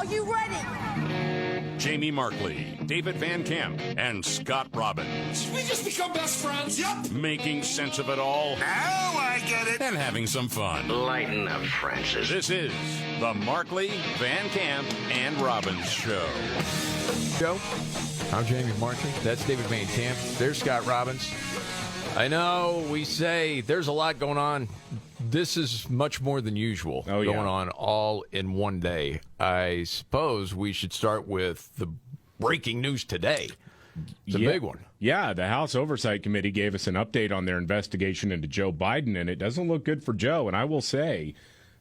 Are you ready? Jamie Markley, David Van Camp, and Scott Robbins. We just become best friends, yep. Making sense of it all. Now I get it. And having some fun. Lighten up, Francis. This is the Markley, Van Camp, and Robbins Show. Joe, I'm Jamie Markley. That's David Van Camp. There's Scott Robbins. I know we say there's a lot going on. This is much more than usual going on all in one day. I suppose we should start with the breaking news today. It's a big one. Yeah, the House Oversight Committee gave us an update on their investigation into Joe Biden, and it doesn't look good for Joe. And I will say,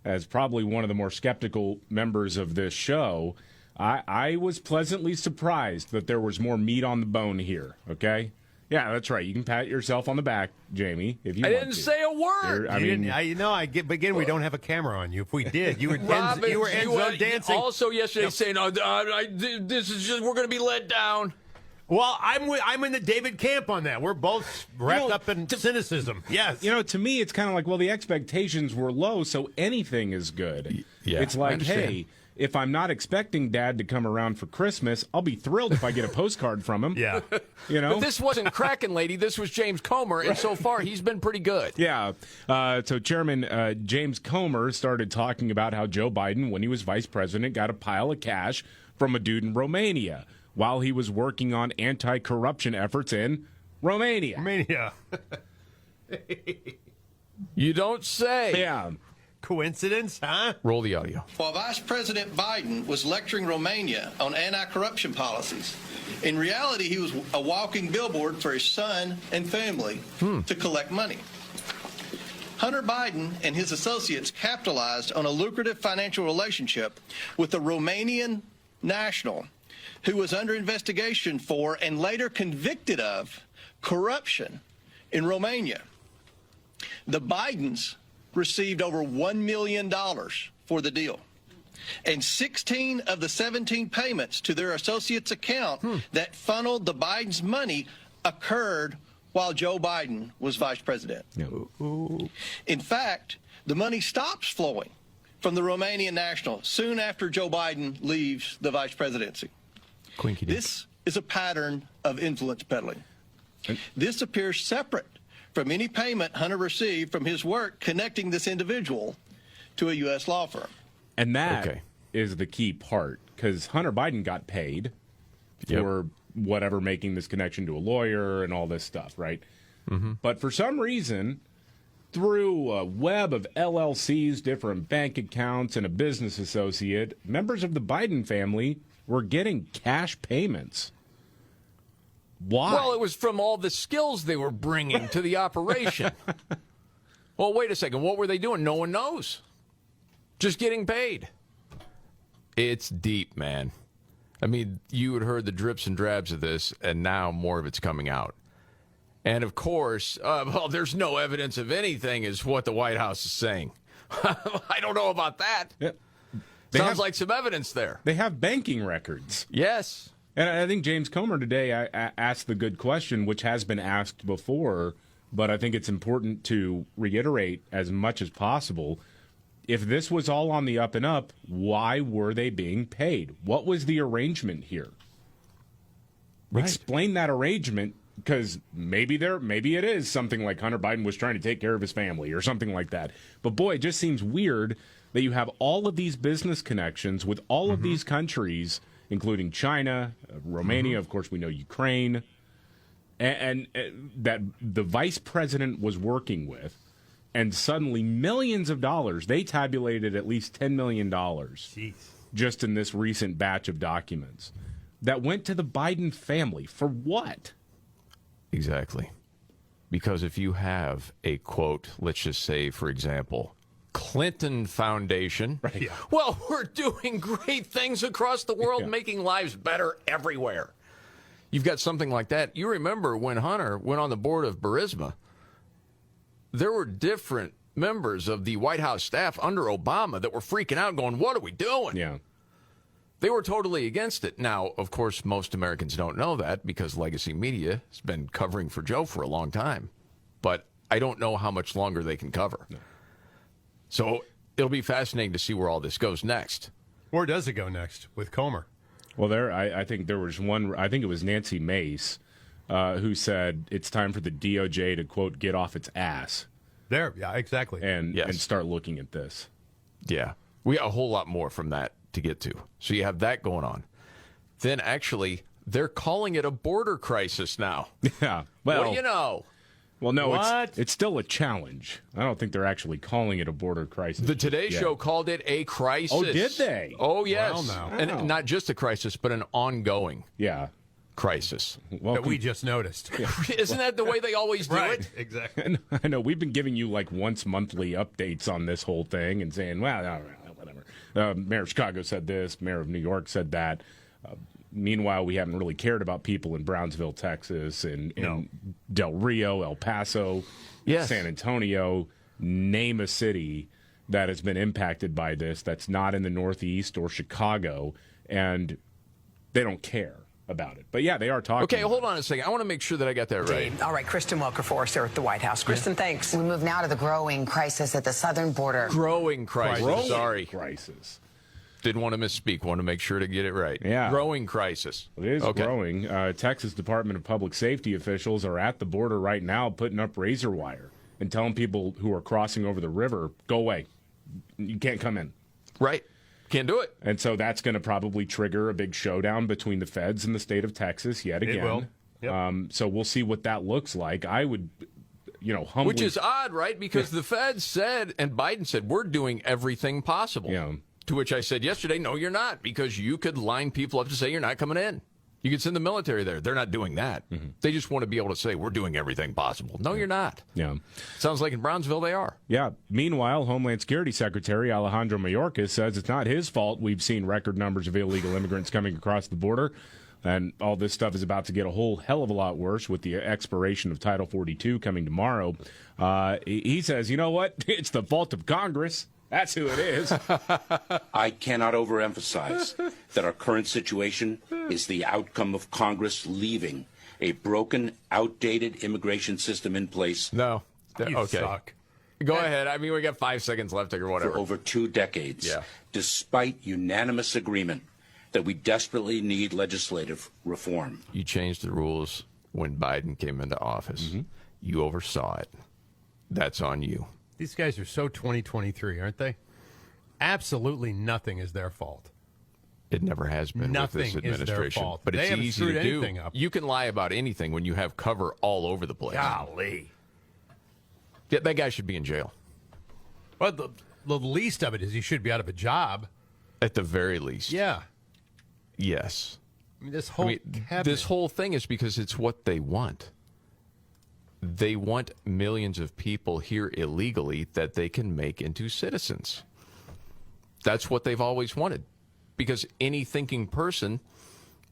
as probably one of the more skeptical members of this show, I was pleasantly surprised that there was more meat on the bone here, okay? Yeah, that's right. You can pat yourself on the back, Jamie, if you want to. I didn't say a word. But again, we don't have a camera on you. If we did, you were Robbins, end zone dancing. Also yesterday saying, this is just, we're going to be let down. Well, I'm in the David camp on that. We're both wrapped up in cynicism. Yes. To me, it's kind of like, well, the expectations were low, so anything is good. Yeah, it's like, hey, if I'm not expecting Dad to come around for Christmas, I'll be thrilled if I get a postcard from him. Yeah. But this wasn't Kraken Lady. This was James Comer, and so far he's been pretty good. Yeah. So Chairman James Comer started talking about how Joe Biden, when he was vice president, got a pile of cash from a dude in Romania while he was working on anti-corruption efforts in Romania. You don't say. Yeah. Coincidence, huh? Roll the audio. While Vice President Biden was lecturing Romania on anti-corruption policies, in reality, he was a walking billboard for his son and family to collect money. Hunter Biden and his associates capitalized on a lucrative financial relationship with a Romanian national who was under investigation for and later convicted of corruption in Romania. The Bidens received over $1 million for the deal. And 16 of the 17 payments to their associates' account that funneled the Biden's money occurred while Joe Biden was vice president. In fact, the money stops flowing from the Romanian national soon after Joe Biden leaves the vice presidency. This is a pattern of influence peddling. This appears separate from any payment Hunter received from his work connecting this individual to a U.S. law firm. And that is the key part, because Hunter Biden got paid for whatever, making this connection to a lawyer and all this stuff, right? But for some reason, through a web of LLCs, different bank accounts, and a business associate, members of the Biden family were getting cash payments. Why? Well, it was from all the skills they were bringing to the operation. Well, wait a second. What were they doing? No one knows. Just getting paid. It's deep, man. I mean, you had heard the drips and drabs of this, and now more of it's coming out. And, of course, there's no evidence of anything is what the White House is saying. I don't know about that. Yeah. Sounds like some evidence there. They have banking records. Yes. And I think James Comer today asked the good question, which has been asked before, but I think it's important to reiterate as much as possible. If this was all on the up and up, why were they being paid? What was the arrangement here? Right. Explain that arrangement, because maybe it is something like Hunter Biden was trying to take care of his family or something like that. But boy, it just seems weird that you have all of these business connections with all of these countries, including China, Romania, of course we know Ukraine, and that the vice president was working with, and suddenly millions of dollars, they tabulated at least $10 million just in this recent batch of documents, that went to the Biden family. For what? Exactly. Because if you have a, quote, let's just say, for example, Clinton Foundation. Right. Yeah. Well, we're doing great things across the world, making lives better everywhere. You've got something like that. You remember when Hunter went on the board of Burisma, there were different members of the White House staff under Obama that were freaking out going, what are we doing? Yeah. They were totally against it. Now, of course, most Americans don't know that because legacy media has been covering for Joe for a long time. But I don't know how much longer they can cover. No. So it'll be fascinating to see where all this goes next. Where does it go next with Comer? Well, I think there was one. I think it was Nancy Mace who said it's time for the DOJ to, quote, get off its ass. Yeah, exactly. And start looking at this. Yeah. We got a whole lot more from that to get to. So you have that going on. Then actually, they're calling it a border crisis now. Yeah. Well, what do you know? Well, no, it's still a challenge. I don't think they're actually calling it a border crisis. The Today Show called it a crisis. Oh, did they? Oh, yes. Well, no. And not just a crisis, but an ongoing crisis. That we just noticed. Isn't that the way they always do it? Exactly. I know. We've been giving you like once monthly updates on this whole thing and saying, well, whatever. Mayor of Chicago said this. Mayor of New York said that. Meanwhile, we haven't really cared about people in Brownsville, Texas, and Del Rio, El Paso, San Antonio. Name a city that has been impacted by this that's not in the Northeast or Chicago, and they don't care about it. But, yeah, they are talking. Okay, hold on a second. I want to make sure that I got that right. All right, Kristen Welker for us there at the White House. Kristen, thanks. We move now to the growing crisis at the southern border. Growing crisis. Sorry. Crisis. Didn't want to misspeak. Want to make sure to get it right. Yeah. Growing crisis. It is growing. Texas Department of Public Safety officials are at the border right now putting up razor wire and telling people who are crossing over the river, go away. You can't come in. Right. Can't do it. And so that's going to probably trigger a big showdown between the feds and the state of Texas yet again. It will. Yep. So we'll see what that looks like. I would, humbly... Which is odd, right? Because the feds said, and Biden said, we're doing everything possible. Yeah. To which I said yesterday, no, you're not, because you could line people up to say you're not coming in. You could send the military there. They're not doing that. Mm-hmm. They just want to be able to say, we're doing everything possible. No, you're not. Yeah. Sounds like in Brownsville they are. Yeah. Meanwhile, Homeland Security Secretary Alejandro Mayorkas says it's not his fault we've seen record numbers of illegal immigrants coming across the border. And all this stuff is about to get a whole hell of a lot worse with the expiration of Title 42 coming tomorrow. He says, you know what? It's the fault of Congress. That's who it is. I cannot overemphasize that our current situation is the outcome of Congress leaving a broken, outdated immigration system in place. No. You suck. Go ahead. I mean, we got 5 seconds left or whatever. For over 2 decades, Yeah. despite unanimous agreement that we desperately need legislative reform. You changed the rules when Biden came into office. Mm-hmm. You oversaw it. That's on you. These guys are so 2023, aren't they? Absolutely nothing is their fault. It never has been with this administration. Is their fault. But they it's haven't easy screwed to do. anything up. You can lie about anything when you have cover all over the place. Golly. Yeah, that guy should be in jail. Well, the least of it is he should be out of a job. At the very least. Yeah. Yes. I mean, this whole thing is because it's what they want. They want millions of people here illegally that they can make into citizens. That's what they've always wanted. Because any thinking person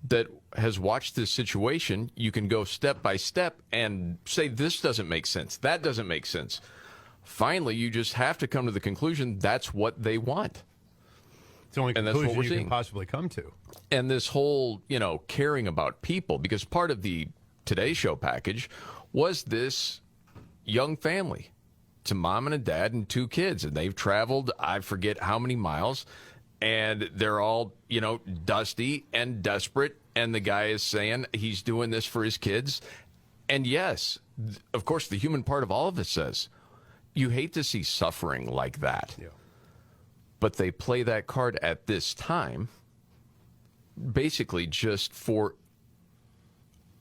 that has watched this situation, you can go step by step and say, this doesn't make sense. That doesn't make sense. Finally, you just have to come to the conclusion that's what they want. It's the only and that's conclusion what we're you seeing. can possibly come to. And this whole, caring about people, because part of the Today Show package was this young family. It's a mom and a dad and 2 kids, and they've traveled, I forget how many miles, and they're all, dusty and desperate, and the guy is saying he's doing this for his kids. And yes, of course, the human part of all of it says, you hate to see suffering like that. Yeah. But they play that card at this time basically just for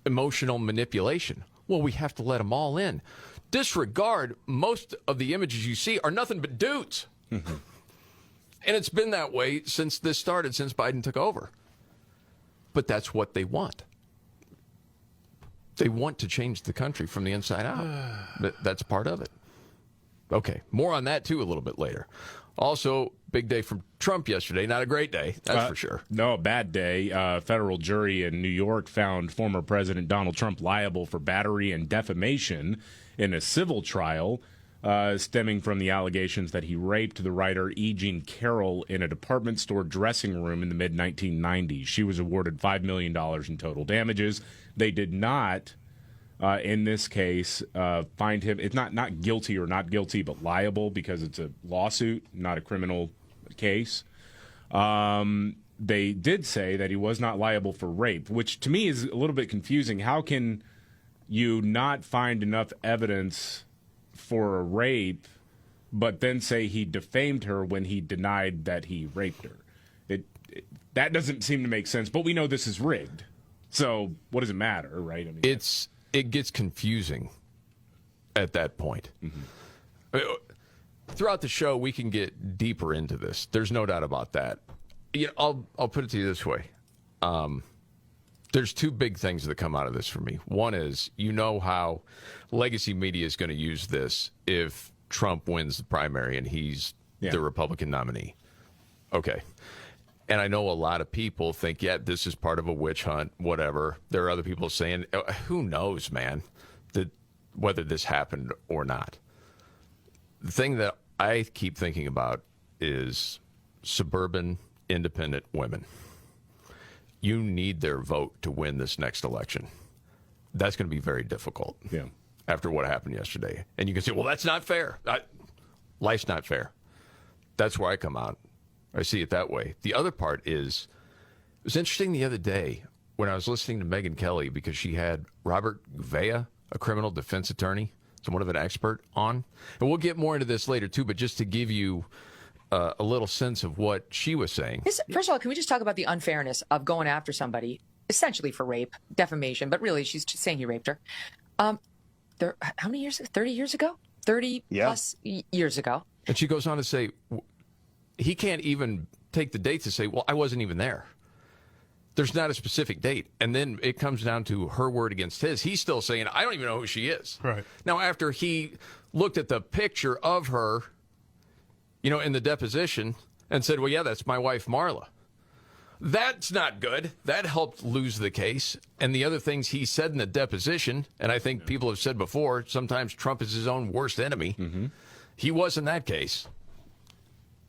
emotional manipulation. Well, we have to let them all in. Disregard, most of the images you see are nothing but dudes. Mm-hmm. And it's been that way since this started, since Biden took over. But that's what they want. They want to change the country from the inside out. That's part of it. Okay, more on that, too, a little bit later. Also, big day from Trump yesterday. Not a great day, that's for sure. No, a bad day. Federal jury in New York found former President Donald Trump liable for battery and defamation in a civil trial stemming from the allegations that he raped the writer E. Jean Carroll in a department store dressing room in the mid-1990s. She was awarded $5 million in total damages. They did not, in this case, find him, it's not guilty or not guilty, but liable because it's a lawsuit, not a criminal case. They did say that he was not liable for rape, which to me is a little bit confusing. How can you not find enough evidence for a rape, but then say he defamed her when he denied that he raped her? That doesn't seem to make sense, but we know this is rigged. So what does it matter, right? I mean, it gets confusing at that point. Mm-hmm. Throughout the show, we can get deeper into this. There's no doubt about that. I'll put it to you this way. There's two big things that come out of this for me. One is, how legacy media is going to use this if Trump wins the primary and he's the Republican nominee. Okay. And I know a lot of people think, this is part of a witch hunt, whatever. There are other people saying, who knows, man, whether this happened or not. The thing that I keep thinking about is suburban independent women. You need their vote to win this next election. That's going to be very difficult after what happened yesterday. And you can say, well, that's not fair. Life's not fair. That's where I come out. I see it that way. The other part is, it was interesting the other day when I was listening to Megyn Kelly because she had Robert Gouveia, a criminal defense attorney, somewhat of an expert on. And we'll get more into this later, too, but just to give you a little sense of what she was saying. First of all, can we just talk about the unfairness of going after somebody, essentially for rape, defamation, but really she's just saying he raped her. How many years? 30 years ago? 30 plus years ago. And she goes on to say, he can't even take the date to say, well, I wasn't even there. There's not a specific date. And then it comes down to her word against his. He's still saying, I don't even know who she is. Right. Now, after he looked at the picture of her, in the deposition and said, well, that's my wife, Marla. That's not good. That helped lose the case. And the other things he said in the deposition, and I think people have said before, sometimes Trump is his own worst enemy. Mm-hmm. He was in that case.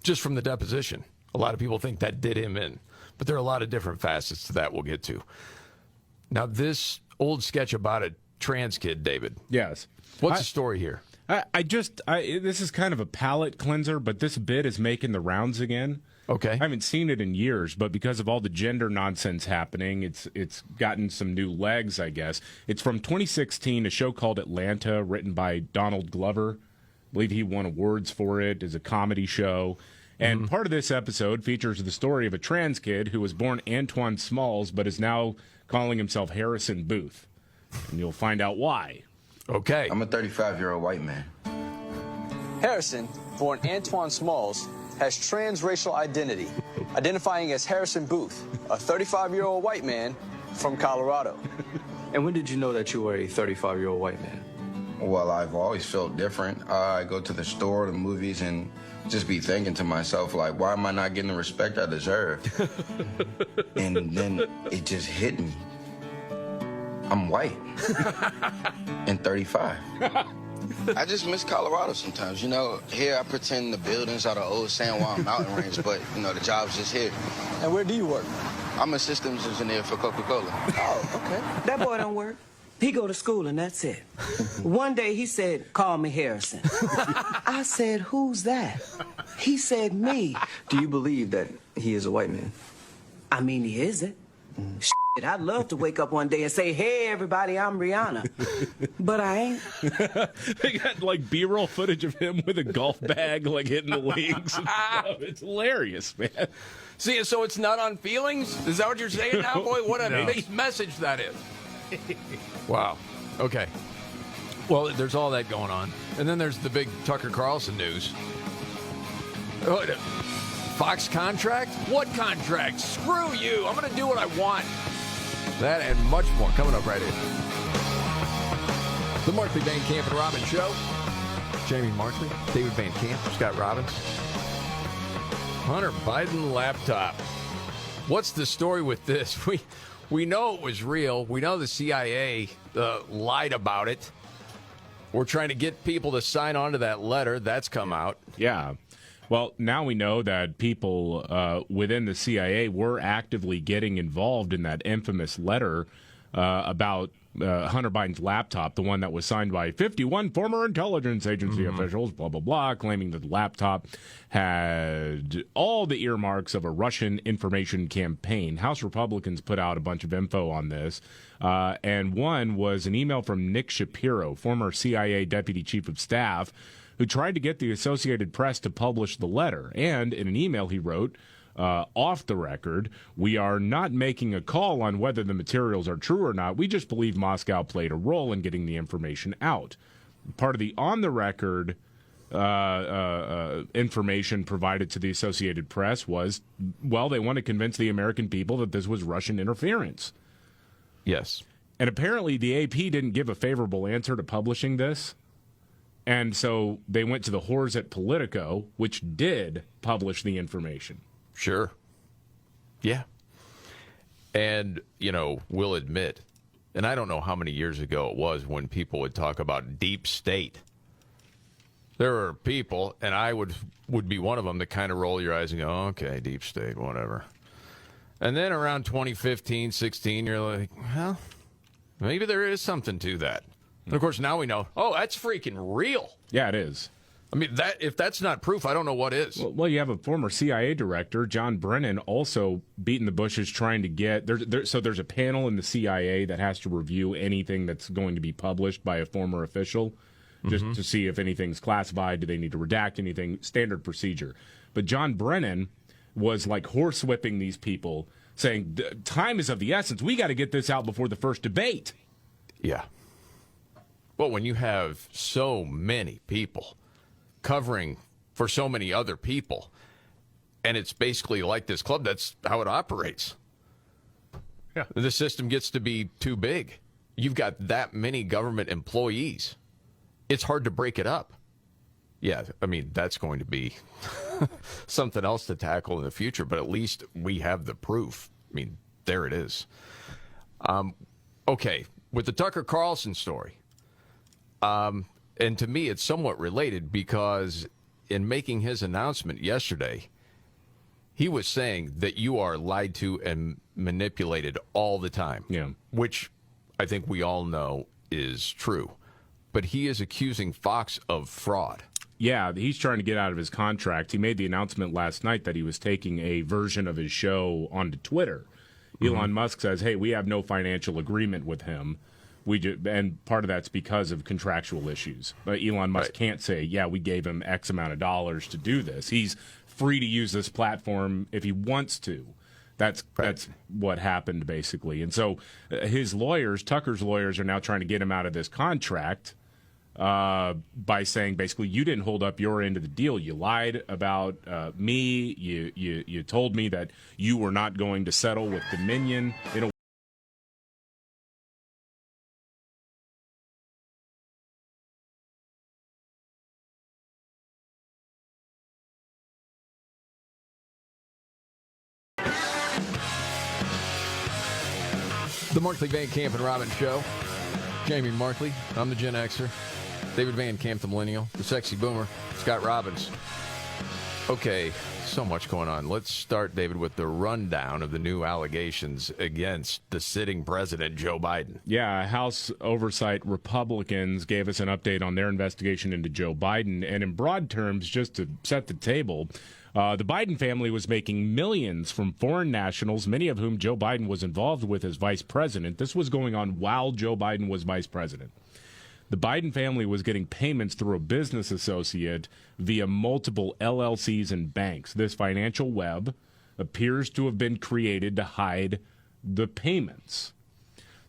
Just from the deposition. A lot of people think that did him in. But there are a lot of different facets to that we'll get to. Now, this old sketch about a trans kid, David. Yes. What's the story here? This is kind of a palate cleanser, but this bit is making the rounds again. Okay. I haven't seen it in years, but because of all the gender nonsense happening, it's gotten some new legs, I guess. It's from 2016, a show called Atlanta, written by Donald Glover. I believe he won awards for it as a comedy show. And part of this episode features the story of a trans kid who was born Antoine Smalls, but is now calling himself Harrison Booth. And you'll find out why. Okay. I'm a 35-year-old white man. Harrison, born Antoine Smalls, has transracial identity, identifying as Harrison Booth, a 35-year-old white man from Colorado. And when did you know that you were a 35-year-old white man? Well, I've always felt different. I go to the store, the movies, and just be thinking to myself, like, why am I not getting the respect I deserve? And then it just hit me. I'm white and 35. I just miss Colorado sometimes. Here I pretend the buildings are the old San Juan mountain range, but, the job's just here. And where do you work? I'm a systems engineer for Coca-Cola. Oh, okay. That boy don't work. He go to school and that's it. One day he said, call me Harrison. I said, who's that? He said, me. Do you believe that he is a white man? I mean, he isn't. Shit, I'd love to wake up one day and say, hey, everybody, I'm Rihanna. But I ain't. They got, B-roll footage of him with a golf bag, hitting the leagues and stuff. It's hilarious, man. See, so it's not on feelings? Is that what you're saying now? Boy, what a big message that is. Wow. Okay. Well, there's all that going on. And then there's the big Tucker Carlson news. Fox contract? What contract? Screw you. I'm going to do what I want. That and much more coming up right here. The Markley, Van Camp, and Robbins Show. Jamie Markley, David Van Camp, Scott Robbins. Hunter Biden laptop. What's the story with this? We know it was real. We know the CIA lied about it. We're trying to get people to sign on to that letter. That's come out. Yeah. Well, now we know that people within the CIA were actively getting involved in that infamous letter about Hunter Biden's laptop, the one that was signed by 51 former intelligence agency officials, blah, blah, blah, claiming that the laptop had all the earmarks of a Russian information campaign. House Republicans put out a bunch of info on this, and one was an email from Nick Shapiro, former CIA deputy chief of staff, who tried to get the Associated Press to publish the letter. And in an email he wrote, off the record, we are not making a call on whether the materials are true or not. We just believe Moscow played a role in getting the information out. Part of the on-the-record information provided to the Associated Press was, well, they want to convince the American people that this was Russian interference. Yes. And apparently the AP didn't give a favorable answer to publishing this. And so they went to the whores at Politico, which did publish the information. Sure. Yeah. And, we'll admit, and I don't know how many years ago it was when people would talk about deep state. There were people, and I would be one of them, that kind of roll your eyes and go, okay, deep state, whatever. And then around 2015, 16, you're like, well, maybe there is something to that. And of course, now we know, that's freaking real. Yeah, it is. I mean, if that's not proof, I don't know what is. Well, you have a former CIA director, John Brennan, also beating the bushes trying to get so there's a panel in the CIA that has to review anything that's going to be published by a former official, just to see if anything's classified. Do they need to redact anything? Standard procedure. But John Brennan was like horsewhipping these people, saying time is of the essence. We got to get this out before the first debate. Yeah. Well, when you have so many people covering for so many other people, and it's basically like this club, that's how it operates. Yeah. The system gets to be too big. You've got that many government employees. It's hard to break it up. Yeah, I mean, that's going to be something else to tackle in the future, but at least we have the proof. I mean, there it is. Okay, with the Tucker Carlson story, and to me, it's somewhat related because in making his announcement yesterday, he was saying that you are lied to and manipulated all the time, which I think we all know is true. But he is accusing Fox of fraud. Yeah, he's trying to get out of his contract. He made the announcement last night that he was taking a version of his show onto Twitter. Elon Musk says, hey, we have no financial agreement with him. And part of that's because of contractual issues. But Elon Musk can't say, yeah, we gave him X amount of dollars to do this. He's free to use this platform if he wants to. That's what happened, basically. And so his lawyers, Tucker's lawyers, are now trying to get him out of this contract by saying, basically, you didn't hold up your end of the deal. You lied about me. You told me that you were not going to settle with Dominion in a The Markley, Van Camp, and Robbins Show. Jamie Markley, I'm the Gen Xer. David Van Camp, the Millennial. The Sexy Boomer, Scott Robbins. Okay, so much going on. Let's start, David, with the rundown of the new allegations against the sitting president, Joe Biden. Yeah, House Oversight Republicans gave us an update on their investigation into Joe Biden. And in broad terms, just to set the table, the Biden family was making millions from foreign nationals, many of whom Joe Biden was involved with as vice president. This was going on while Joe Biden was vice president. The Biden family was getting payments through a business associate via multiple LLCs and banks. This financial web appears to have been created to hide the payments.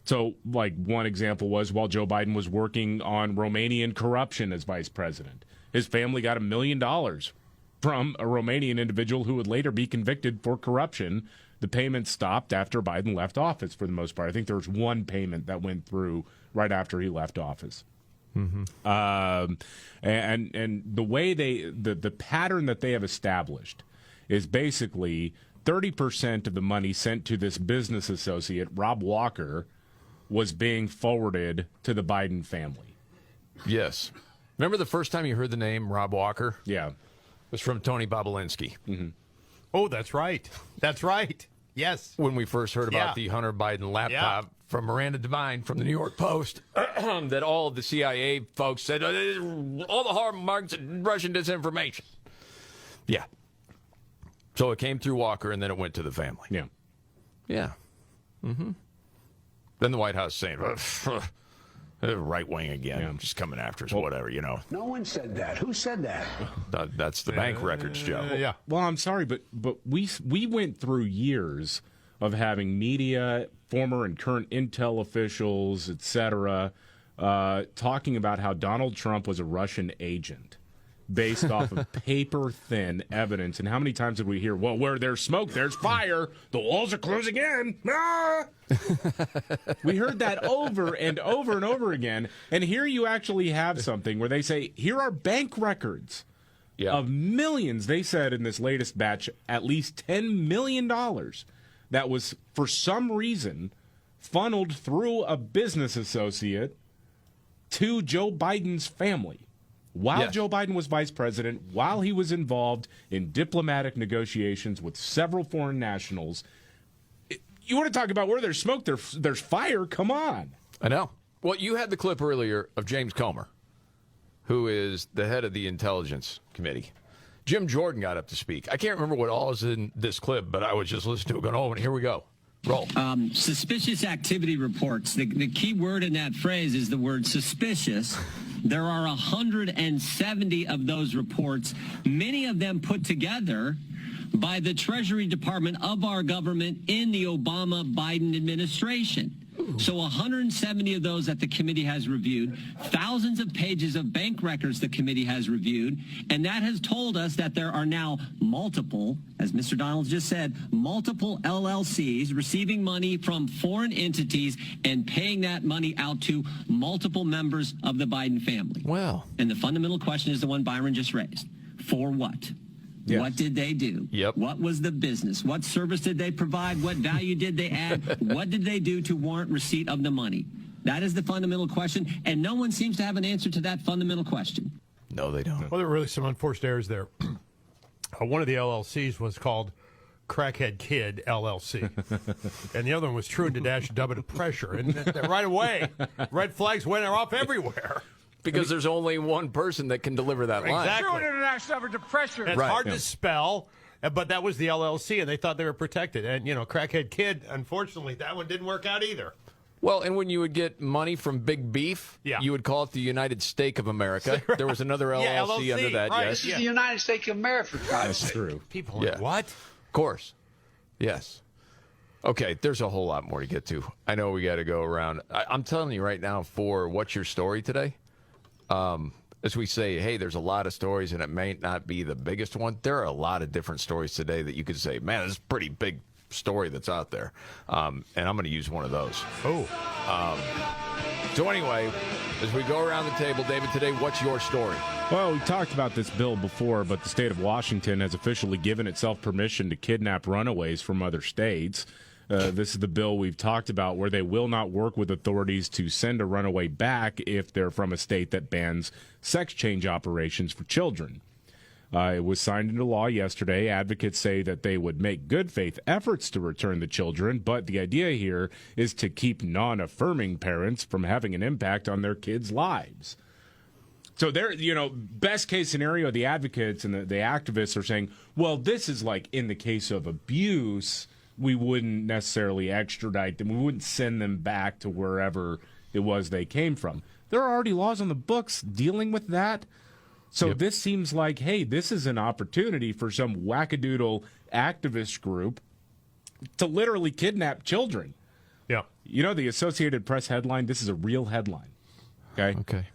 So, like, one example was while Joe Biden was working on Romanian corruption as vice president, his family got $1 million from a Romanian individual who would later be convicted for corruption. The payment stopped after Biden left office for the most part. I think there was one payment that went through right after he left office. And the way the pattern that they have established is basically 30% of the money sent to this business associate, Rob Walker, was being forwarded to the Biden family. Yes. Remember the first time you heard the name Rob Walker? Yeah. It was from Tony Bobulinski. Oh, that's right. That's right. Yes. When we first heard about the Hunter Biden laptop from Miranda Devine from the New York Post that all of the CIA folks said all the hallmarks of Russian disinformation. Yeah. So it came through Walker, and then it went to the family. Yeah. Yeah. Mm-hmm. Then the White House saying, right wing again, just coming after us, whatever, you know. No one said that. Who said that? That's the bank records, Joe. Yeah. Well, I'm sorry, but we went through years of having media, former and current intel officials, etc., talking about how Donald Trump was a Russian agent based off of paper-thin evidence. And how many times did we hear, well, where there's smoke, there's fire. The walls are closing in. Ah! We heard that over and over and over again. And here you actually have something where they say, here are bank records of millions. They said in this latest batch, at least $10 million that was, for some reason, funneled through a business associate to Joe Biden's family. While Joe Biden was vice president, while he was involved in diplomatic negotiations with several foreign nationals, you want to talk about where there's smoke, there's fire? Come on. I know. Well, you had the clip earlier of James Comer, who is the head of the Intelligence Committee. Jim Jordan got up to speak. I can't remember what all is in this clip, but I was just listening to it going, oh, and here we go. Roll. Suspicious activity reports. The key word in that phrase is the word suspicious. There are 170 of those reports, many of them put together by the Treasury Department of our government in the Obama-Biden administration. So 170 of those that the committee has reviewed, thousands of pages of bank records the committee has reviewed, and that has told us that there are now multiple, as Mr. Donald just said, multiple LLCs receiving money from foreign entities and paying that money out to multiple members of the Biden family. Well. And the fundamental question is the one Byron just raised. For what? Yes. What did they do? Yep. What was the business? What service did they provide? What value did they add? What did they do to warrant receipt of the money? That is the fundamental question, and no one seems to have an answer to that fundamental question. No, they don't. Well, there were really some unforced errors there. One of the LLCs was called Crackhead Kid LLC, and the other one was True and Dash Double Pressure. And right away, red flags went off everywhere. Because there's only one person that can deliver that line. Exactly. True international pressure. It's hard to spell, but that was the LLC, and they thought they were protected. And, you know, Crackhead Kid, unfortunately, that one didn't work out either. Well, and when you would get money from Big Beef, you would call it the United Steak of America. There was another LLC under that, right. yes. This is the United States of America. That's true. People are like, what? Of course. Yes. Okay, there's a whole lot more to get to. I know we got to go around. I'm telling you right now, for What's Your Story today, as we say, hey, there's a lot of stories, and it may not be the biggest one. There are a lot of different stories today that you could say, man, this is a pretty big story that's out there. And I'm going to use one of those. Oh. So anyway, as we go around the table, David, today, what's your story? Well, we talked about this bill before, but the state of Washington has officially given itself permission to kidnap runaways from other states. This is the bill we've talked about where they will not work with authorities to send a runaway back if they're from a state that bans sex change operations for children. It was signed into law yesterday. Advocates say that they would make good faith efforts to return the children, but the idea here is to keep non-affirming parents from having an impact on their kids' lives. So they're, best case scenario, the advocates and the activists are saying, well, this is like in the case of abuse, we wouldn't necessarily extradite them. We wouldn't send them back to wherever it was they came from. There are already laws on the books dealing with that. So this seems like, hey, this is an opportunity for some wackadoodle activist group to literally kidnap children. Yeah. The Associated Press headline, this is a real headline. Okay.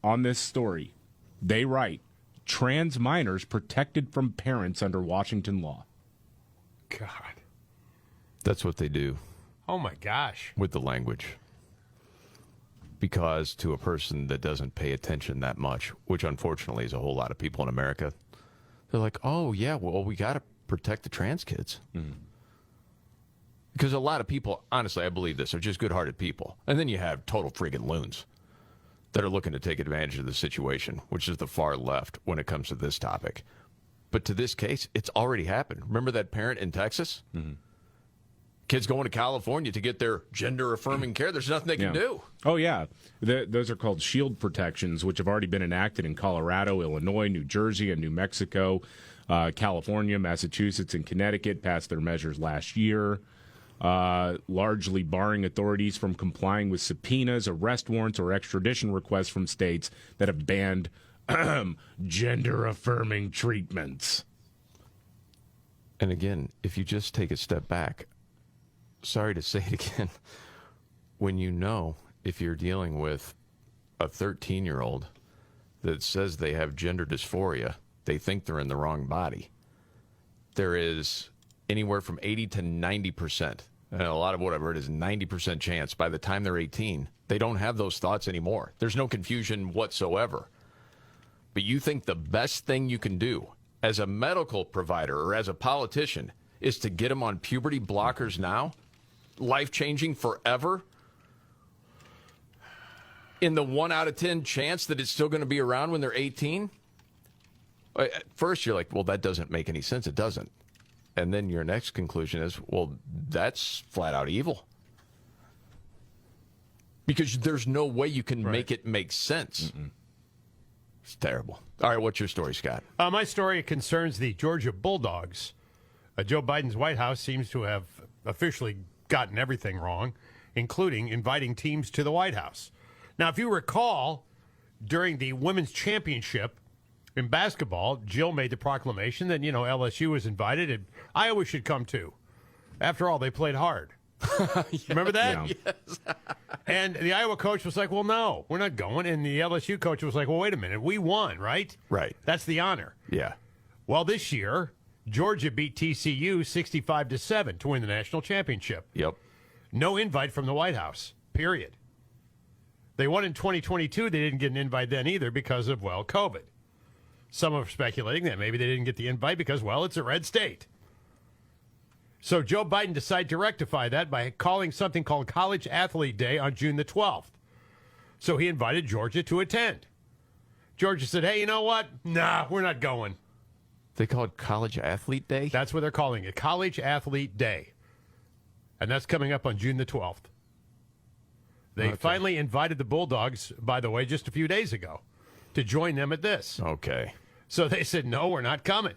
On this story, they write, trans minors protected from parents under Washington law. God. That's what they do. Oh, my gosh. With the language. Because to a person that doesn't pay attention that much, which unfortunately is a whole lot of people in America, they're like, oh, yeah, well, we got to protect the trans kids. Mm-hmm. Because a lot of people, honestly, I believe this, are just good-hearted people. And then you have total friggin' loons that are looking to take advantage of the situation, which is the far left when it comes to this topic. But to this case, it's already happened. Remember that parent in Texas? Mm-hmm. Kids going to California to get their gender-affirming care. There's nothing they can do. Oh, yeah. Those are called shield protections, which have already been enacted in Colorado, Illinois, New Jersey, and New Mexico. California, Massachusetts, and Connecticut passed their measures last year, largely barring authorities from complying with subpoenas, arrest warrants, or extradition requests from states that have banned gender-affirming treatments. And again, if you just take a step back, sorry to say it again, when you know if you're dealing with a 13-year-old that says they have gender dysphoria, they think they're in the wrong body, there is anywhere from 80 to 90%, and a lot of what I've heard is 90% chance by the time they're 18, they don't have those thoughts anymore. There's no confusion whatsoever. But you think the best thing you can do as a medical provider or as a politician is to get them on puberty blockers now? Life-changing forever? In the 1 out of 10 chance that it's still going to be around when they're 18? At first, you're like, well, that doesn't make any sense. It doesn't. And then your next conclusion is, well, that's flat out evil. Because there's no way you can make it make sense. It's terrible. All right, what's your story, Scott? My story concerns the Georgia Bulldogs. Joe Biden's White House seems to have officially gotten everything wrong, including inviting teams to the White House. Now, if you recall, during the women's championship in basketball, Jill made the proclamation that, LSU was invited and Iowa should come too. After all, they played hard. Remember that? Yeah. Yes. And the Iowa coach was like, well, no, we're not going. And the LSU coach was like, well, wait a minute. We won, right? Right. That's the honor. Yeah. Well, this year, Georgia beat TCU 65-7 to win the national championship. Yep. No invite from the White House, period. They won in 2022. They didn't get an invite then either because of, COVID. Some are speculating that maybe they didn't get the invite because, it's a red state. So Joe Biden decided to rectify that by calling something called College Athlete Day on June the 12th. So he invited Georgia to attend. Georgia said, hey, you know what? Nah, we're not going. They call it College Athlete Day? That's what they're calling it, College Athlete Day. And that's coming up on June the 12th. They finally invited the Bulldogs, by the way, just a few days ago, to join them at this. Okay. So they said, no, we're not coming.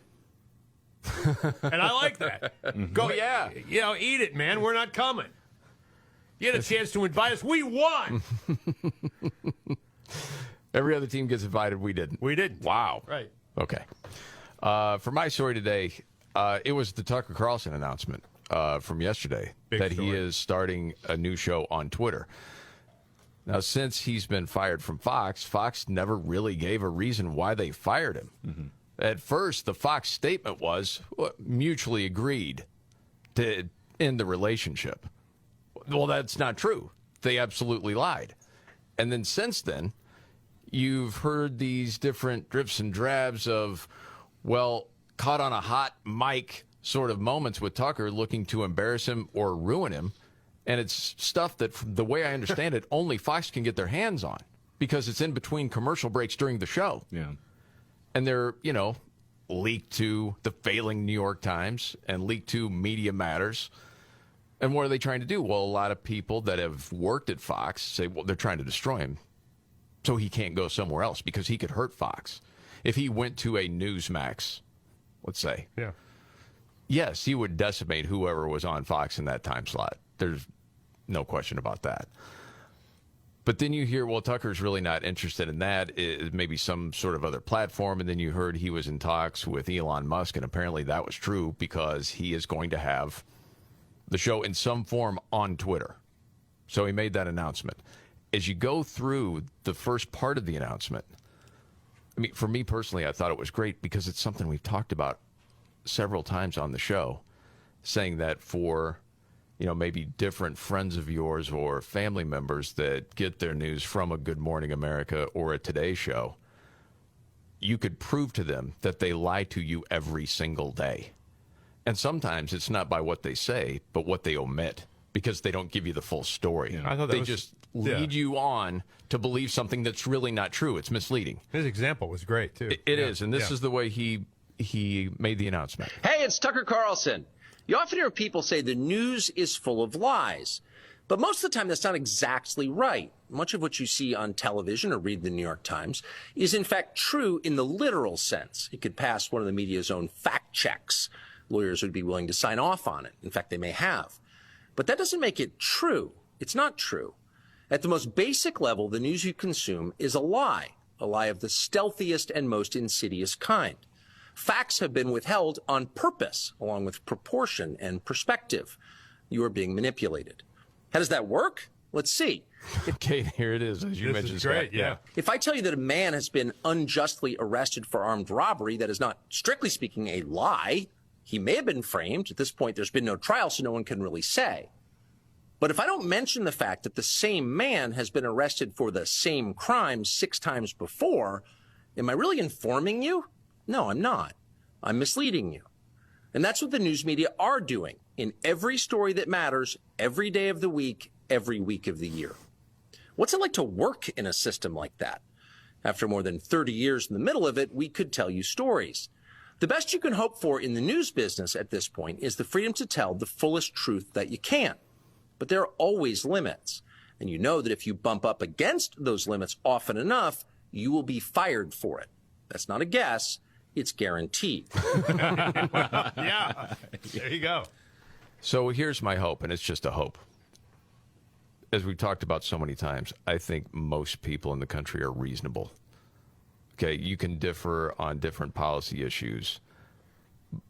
And I like that. Go, yeah. Eat it, man. We're not coming. You had a chance to invite us. We won. Every other team gets invited. We didn't. We didn't. Wow. Right. Okay. For my story today, it was the Tucker Carlson announcement from yesterday that he is starting a new show on Twitter. Now, since he's been fired from Fox, Fox never really gave a reason why they fired him. Mm-hmm. At first, the Fox statement was mutually agreed to end the relationship. Well, that's not true. They absolutely lied. And then since then, you've heard these different drips and drabs of, caught on a hot mic sort of moments with Tucker looking to embarrass him or ruin him. And it's stuff that, from the way I understand it, only Fox can get their hands on because it's in between commercial breaks during the show. Yeah. And they're, leaked to the failing New York Times and leaked to Media Matters. And what are they trying to do? Well, a lot of people that have worked at Fox say, they're trying to destroy him so he can't go somewhere else because he could hurt Fox. If he went to a Newsmax, let's say. Yeah. Yes, he would decimate whoever was on Fox in that time slot. There's no question about that. But then you hear, Tucker's really not interested in that. It maybe some sort of other platform. And then you heard he was in talks with Elon Musk, and apparently that was true because he is going to have the show in some form on Twitter. So he made that announcement. As you go through the first part of the announcement, for me personally, I thought it was great because it's something we've talked about several times on the show, saying that for maybe different friends of yours or family members that get their news from a Good Morning America or a Today Show, you could prove to them that they lie to you every single day. And sometimes it's not by what they say, but what they omit because they don't give you the full story. Yeah. I thought they just lead you on to believe something that's really not true. It's misleading. His example was great, too. It is, and this is the way he made the announcement. Hey, it's Tucker Carlson. You often hear people say the news is full of lies. But most of the time, that's not exactly right. Much of what you see on television or read in the New York Times is, in fact, true in the literal sense. It could pass one of the media's own fact checks. Lawyers would be willing to sign off on it. In fact, they may have. But that doesn't make it true. It's not true. At the most basic level, the news you consume is a lie of the stealthiest and most insidious kind. Facts have been withheld on purpose, along with proportion and perspective. You are being manipulated. How does that work? Let's see. Okay, here it is, as you mentioned. Is great, Scott. yeah. If I tell you that a man has been unjustly arrested for armed robbery, that is not, strictly speaking, a lie. He may have been framed. At this point, there's been no trial, so no one can really say. But if I don't mention the fact that the same man has been arrested for the same crime 6 times before, am I really informing you? No, I'm not. I'm misleading you. And that's what the news media are doing in every story that matters, every day of the week, every week of the year. What's it like to work in a system like that? After more than 30 years in the middle of it, we could tell you stories. The best you can hope for in the news business at this point is the freedom to tell the fullest truth that you can. But there are always limits. And you know that if you bump up against those limits often enough, you will be fired for it. That's not a guess. It's guaranteed. Yeah, there you go. So here's my hope, and it's just a hope. As we've talked about so many times, I think most people in the country are reasonable. Okay, you can differ on different policy issues,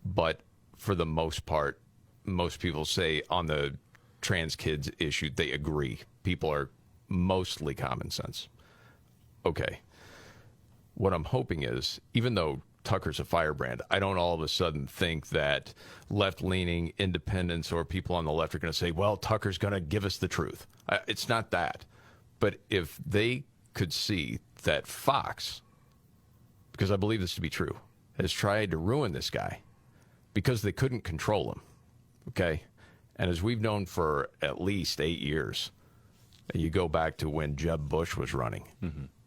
but for the most part, most people say on the trans kids issue, they agree. People are mostly common sense. Okay. What I'm hoping is, even though Tucker's a firebrand, I don't all of a sudden think that left-leaning independents or people on the left are going to say, well, Tucker's going to give us the truth. It's not that. But if they could see that Fox, because I believe this to be true, has tried to ruin this guy because they couldn't control him, okay? And as we've known for at least 8 years, you go back to when Jeb Bush was running,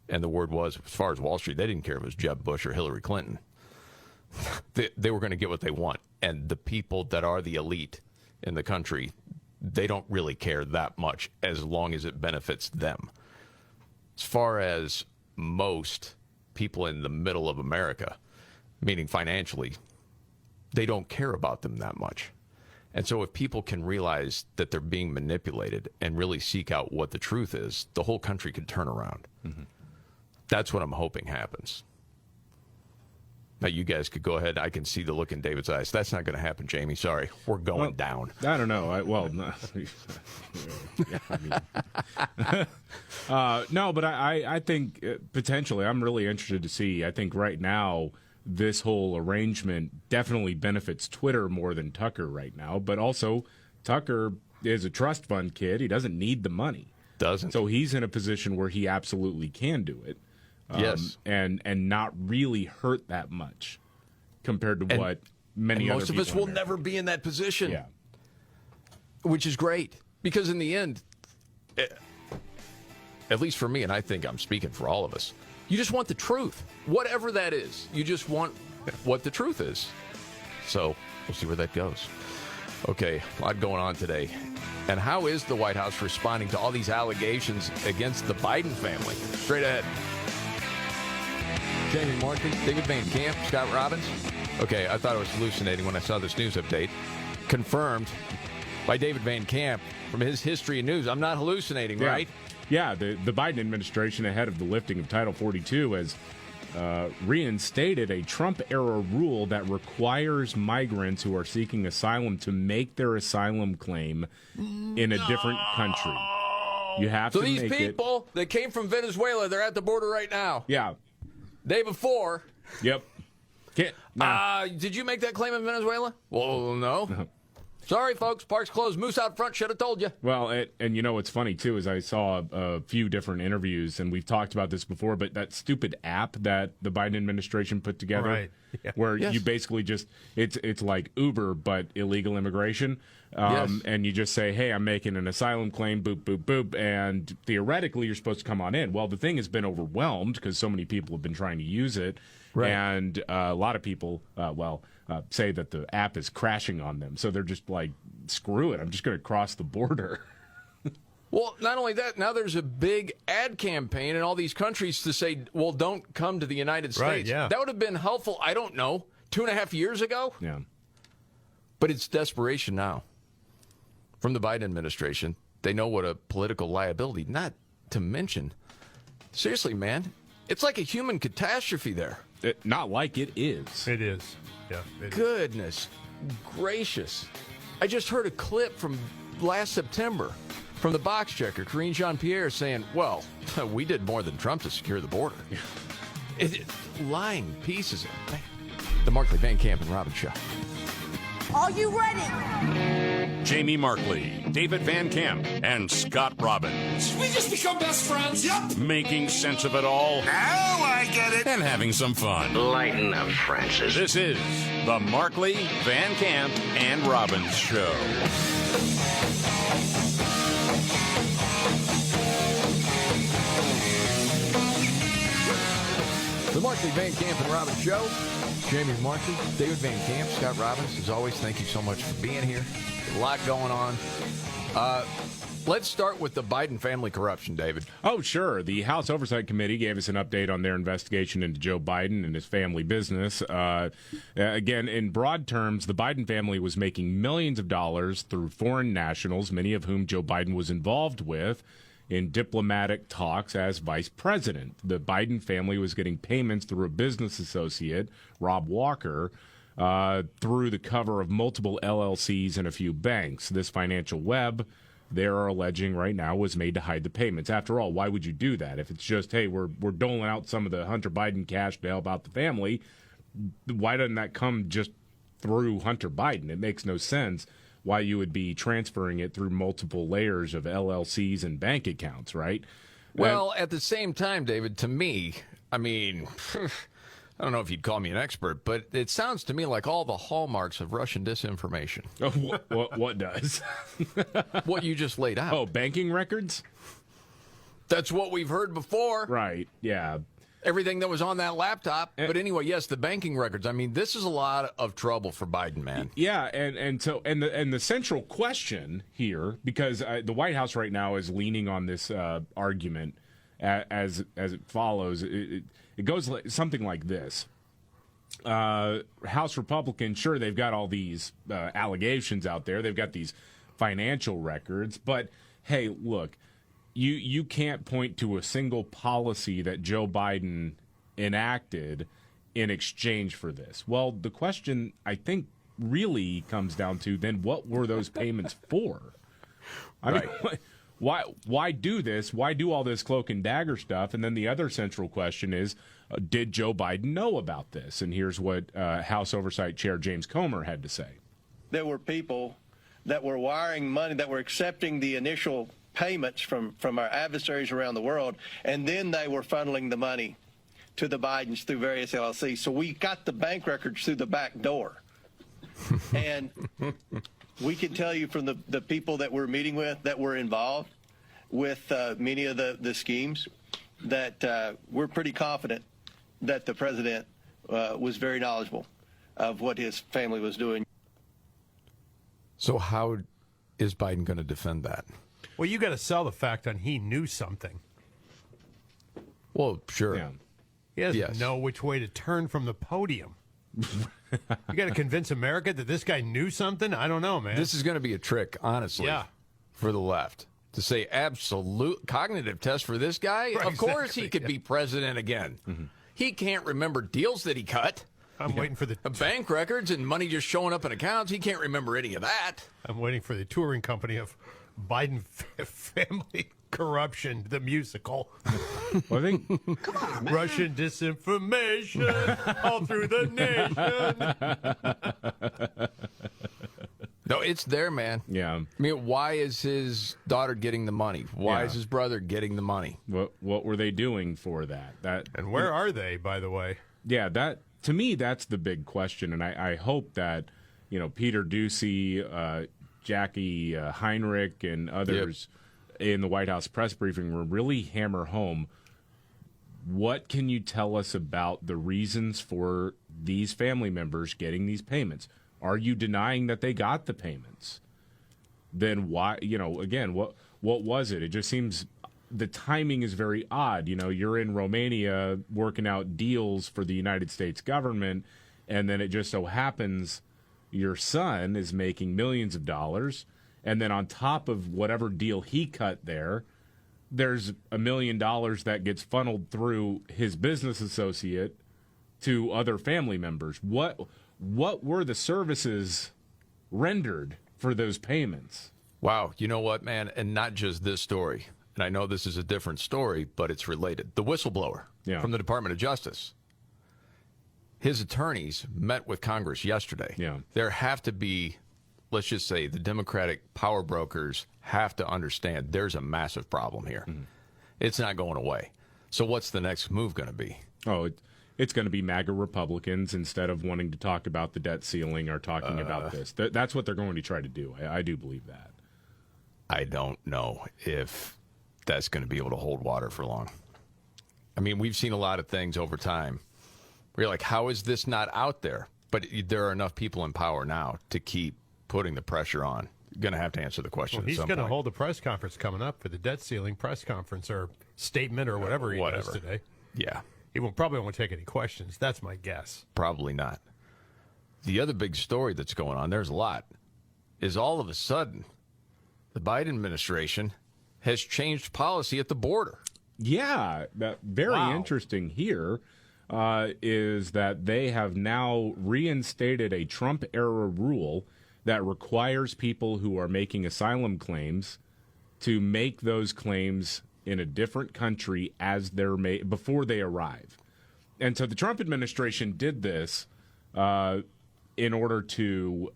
and the word was, as far as Wall Street, they didn't care if it was Jeb Bush or Hillary Clinton. They were going to get what they want. And the people that are the elite in the country, they don't really care that much as long as it benefits them. As far as most people in the middle of America, meaning financially, they don't care about them that much. And so if people can realize that they're being manipulated and really seek out what the truth is, the whole country could turn around. That's what I'm hoping happens. Now, you guys could go ahead. I can see the look in David's eyes. That's not going to happen, Jamie. Sorry. We're going down. I don't know. No, but I think potentially I'm really interested to see. I think right now this whole arrangement definitely benefits Twitter more than Tucker right now. But also, Tucker is a trust fund kid. He doesn't need the money. Doesn't. So he's in a position where he absolutely can do it. Yes. And not really hurt that much compared to what many other people. Most of us will never be in that position. Yeah. Which is great. Because in the end, at least for me, and I think I'm speaking for all of us, you just want the truth. Whatever that is. You just want what the truth is. So we'll see where that goes. Okay, a lot going on today. And how is the White House responding to all these allegations against the Biden family? Straight ahead. Jamie Markley, David Van Camp, Scott Robbins. Okay, I thought I was hallucinating when I saw this news update. Confirmed by David Van Camp from his History and News. I'm not hallucinating, right? Yeah, the Biden administration, ahead of the lifting of Title 42, has reinstated a Trump-era rule that requires migrants who are seeking asylum to make their asylum claim in a different country. You have to make it. So these people that came from Venezuela, they're at the border right now. Yeah. Day before. Yep. Did you make that claim in Venezuela? Well, no. Sorry, folks. Park's closed. Moose out front. Should have told you. Well, and you know what's funny, too, is I saw a few different interviews, and we've talked about this before, but that stupid app that the Biden administration put together, where you basically just, it's like Uber, but illegal immigration. And you just say, hey, I'm making an asylum claim, boop, boop, boop, and theoretically you're supposed to come on in. Well, the thing has been overwhelmed because so many people have been trying to use it. Right. And a lot of people, say that the app is crashing on them. So they're just like, screw it, I'm just going to cross the border. Well, not only that, now there's a big ad campaign in all these countries to say, well, don't come to the United States. Right, yeah. That would have been helpful, I don't know, 2.5 years ago? Yeah. But it's desperation now from the Biden administration. They know what a political liability, not to mention. Seriously, man, it's like a human catastrophe there. Not like it is. It is. Yeah. Goodness gracious. I just heard a clip from last September from the box checker, Karine Jean-Pierre, saying, well, we did more than Trump to secure the border. Lying pieces of it. The Markley, Van Camp, and Robbins Show. Are you ready? Jamie Markley, David Van Camp, and Scott Robbins. We just become best friends. Yep. Making sense of it all. Now I get it. And having some fun. Lighten up, Francis. This is the Markley, Van Camp, and Robbins Show. The Markley, Van Camp, and Robbins Show. Jamie Markley, David Van Camp, Scott Robbins. As always, thank you so much for being here. A lot going on. Let's start with the Biden family corruption, David. Oh, sure. The House Oversight Committee gave us an update on their investigation into Joe Biden and his family business. Again, in broad terms, the Biden family was making millions of dollars through foreign nationals, many of whom Joe Biden was involved with in diplomatic talks as vice president. The Biden family was getting payments through a business associate, Rob Walker, through the cover of multiple LLCs and a few banks. This financial web, they're alleging right now, was made to hide the payments. After all, why would you do that? If it's just, hey, we're doling out some of the Hunter Biden cash to help out the family, why doesn't that come just through Hunter Biden? It makes no sense why you would be transferring it through multiple layers of LLCs and bank accounts, right? Well, at the same time, David, to me, I mean, I don't know if you'd call me an expert, but it sounds to me like all the hallmarks of Russian disinformation. What does? What you just laid out. Oh, banking records? That's what we've heard before. Right, yeah. Everything that was on that laptop. But anyway, yes, the banking records. I mean, this is a lot of trouble for Biden, man. Yeah, and the central question here, because the White House right now is leaning on this argument as it follows. It goes something like this. House Republicans, sure, they've got all these allegations out there. They've got these financial records. But, hey, look, you can't point to a single policy that Joe Biden enacted in exchange for this. Well, the question, I think, really comes down to then what were those payments for? I mean, why do this? Why do all this cloak and dagger stuff? And then the other central question is, did Joe Biden know about this? And here's what House Oversight Chair James Comer had to say. There were people that were wiring money, that were accepting the initial payments from our adversaries around the world, and then they were funneling the money to the Bidens through various LLCs. So we got the bank records through the back door. And we can tell you from the people that we're meeting with that were involved with many of the schemes that we're pretty confident that the president was very knowledgeable of what his family was doing. So how is Biden going to defend that? Well, you got to sell the fact on he knew something. Well, sure. Yeah. He doesn't know which way to turn from the podium. You got to convince America that this guy knew something? I don't know, man. This is going to be a trick, honestly, for the left. To say absolute cognitive test for this guy? Right, of course he could be president again. Mm-hmm. He can't remember deals that he cut. I'm waiting for the bank records and money just showing up in accounts. He can't remember any of that. I'm waiting for the touring company of Biden family corruption, the musical. Well, I think Russian disinformation all through the nation. No, it's there, man. Yeah. I mean, why is his daughter getting the money? Why is his brother getting the money? What were they doing for that? And where are they, by the way? Yeah, that to me, that's the big question, and I hope that Peter Doocy, Jackie Heinrich, and others in the White House press briefing will really hammer home what can you tell us about the reasons for these family members getting these payments? Are you denying that they got the payments? Then why, again, what was it? It just seems the timing is very odd. You're in Romania working out deals for the United States government, and then it just so happens your son is making millions of dollars, and then on top of whatever deal he cut there's $1 million that gets funneled through his business associate to other family members. What were the services rendered for those payments? Wow, you know what, man? And not just this story. And I know this is a different story, but it's related. The whistleblower from the Department of Justice. His attorneys met with Congress yesterday. Yeah. There have to be, let's just say, the Democratic power brokers have to understand there's a massive problem here. Mm-hmm. It's not going away. So what's the next move going to be? Oh, it's going to be MAGA Republicans instead of wanting to talk about the debt ceiling or talking about this. That's what they're going to try to do. I do believe that. I don't know if that's going to be able to hold water for long. I mean, we've seen a lot of things over time. We're like, how is this not out there? But there are enough people in power now to keep putting the pressure on. Going to have to answer the question. Well, he's going to hold a press conference coming up for the debt ceiling press conference or statement or whatever he does today. Yeah. He probably won't take any questions. That's my guess. Probably not. The other big story that's going on, there's a lot, is all of a sudden the Biden administration has changed policy at the border. Yeah, very interesting here is that they have now reinstated a Trump-era rule that requires people who are making asylum claims to make those claims in a different country as they're made before they arrive. And so the Trump administration did this in order to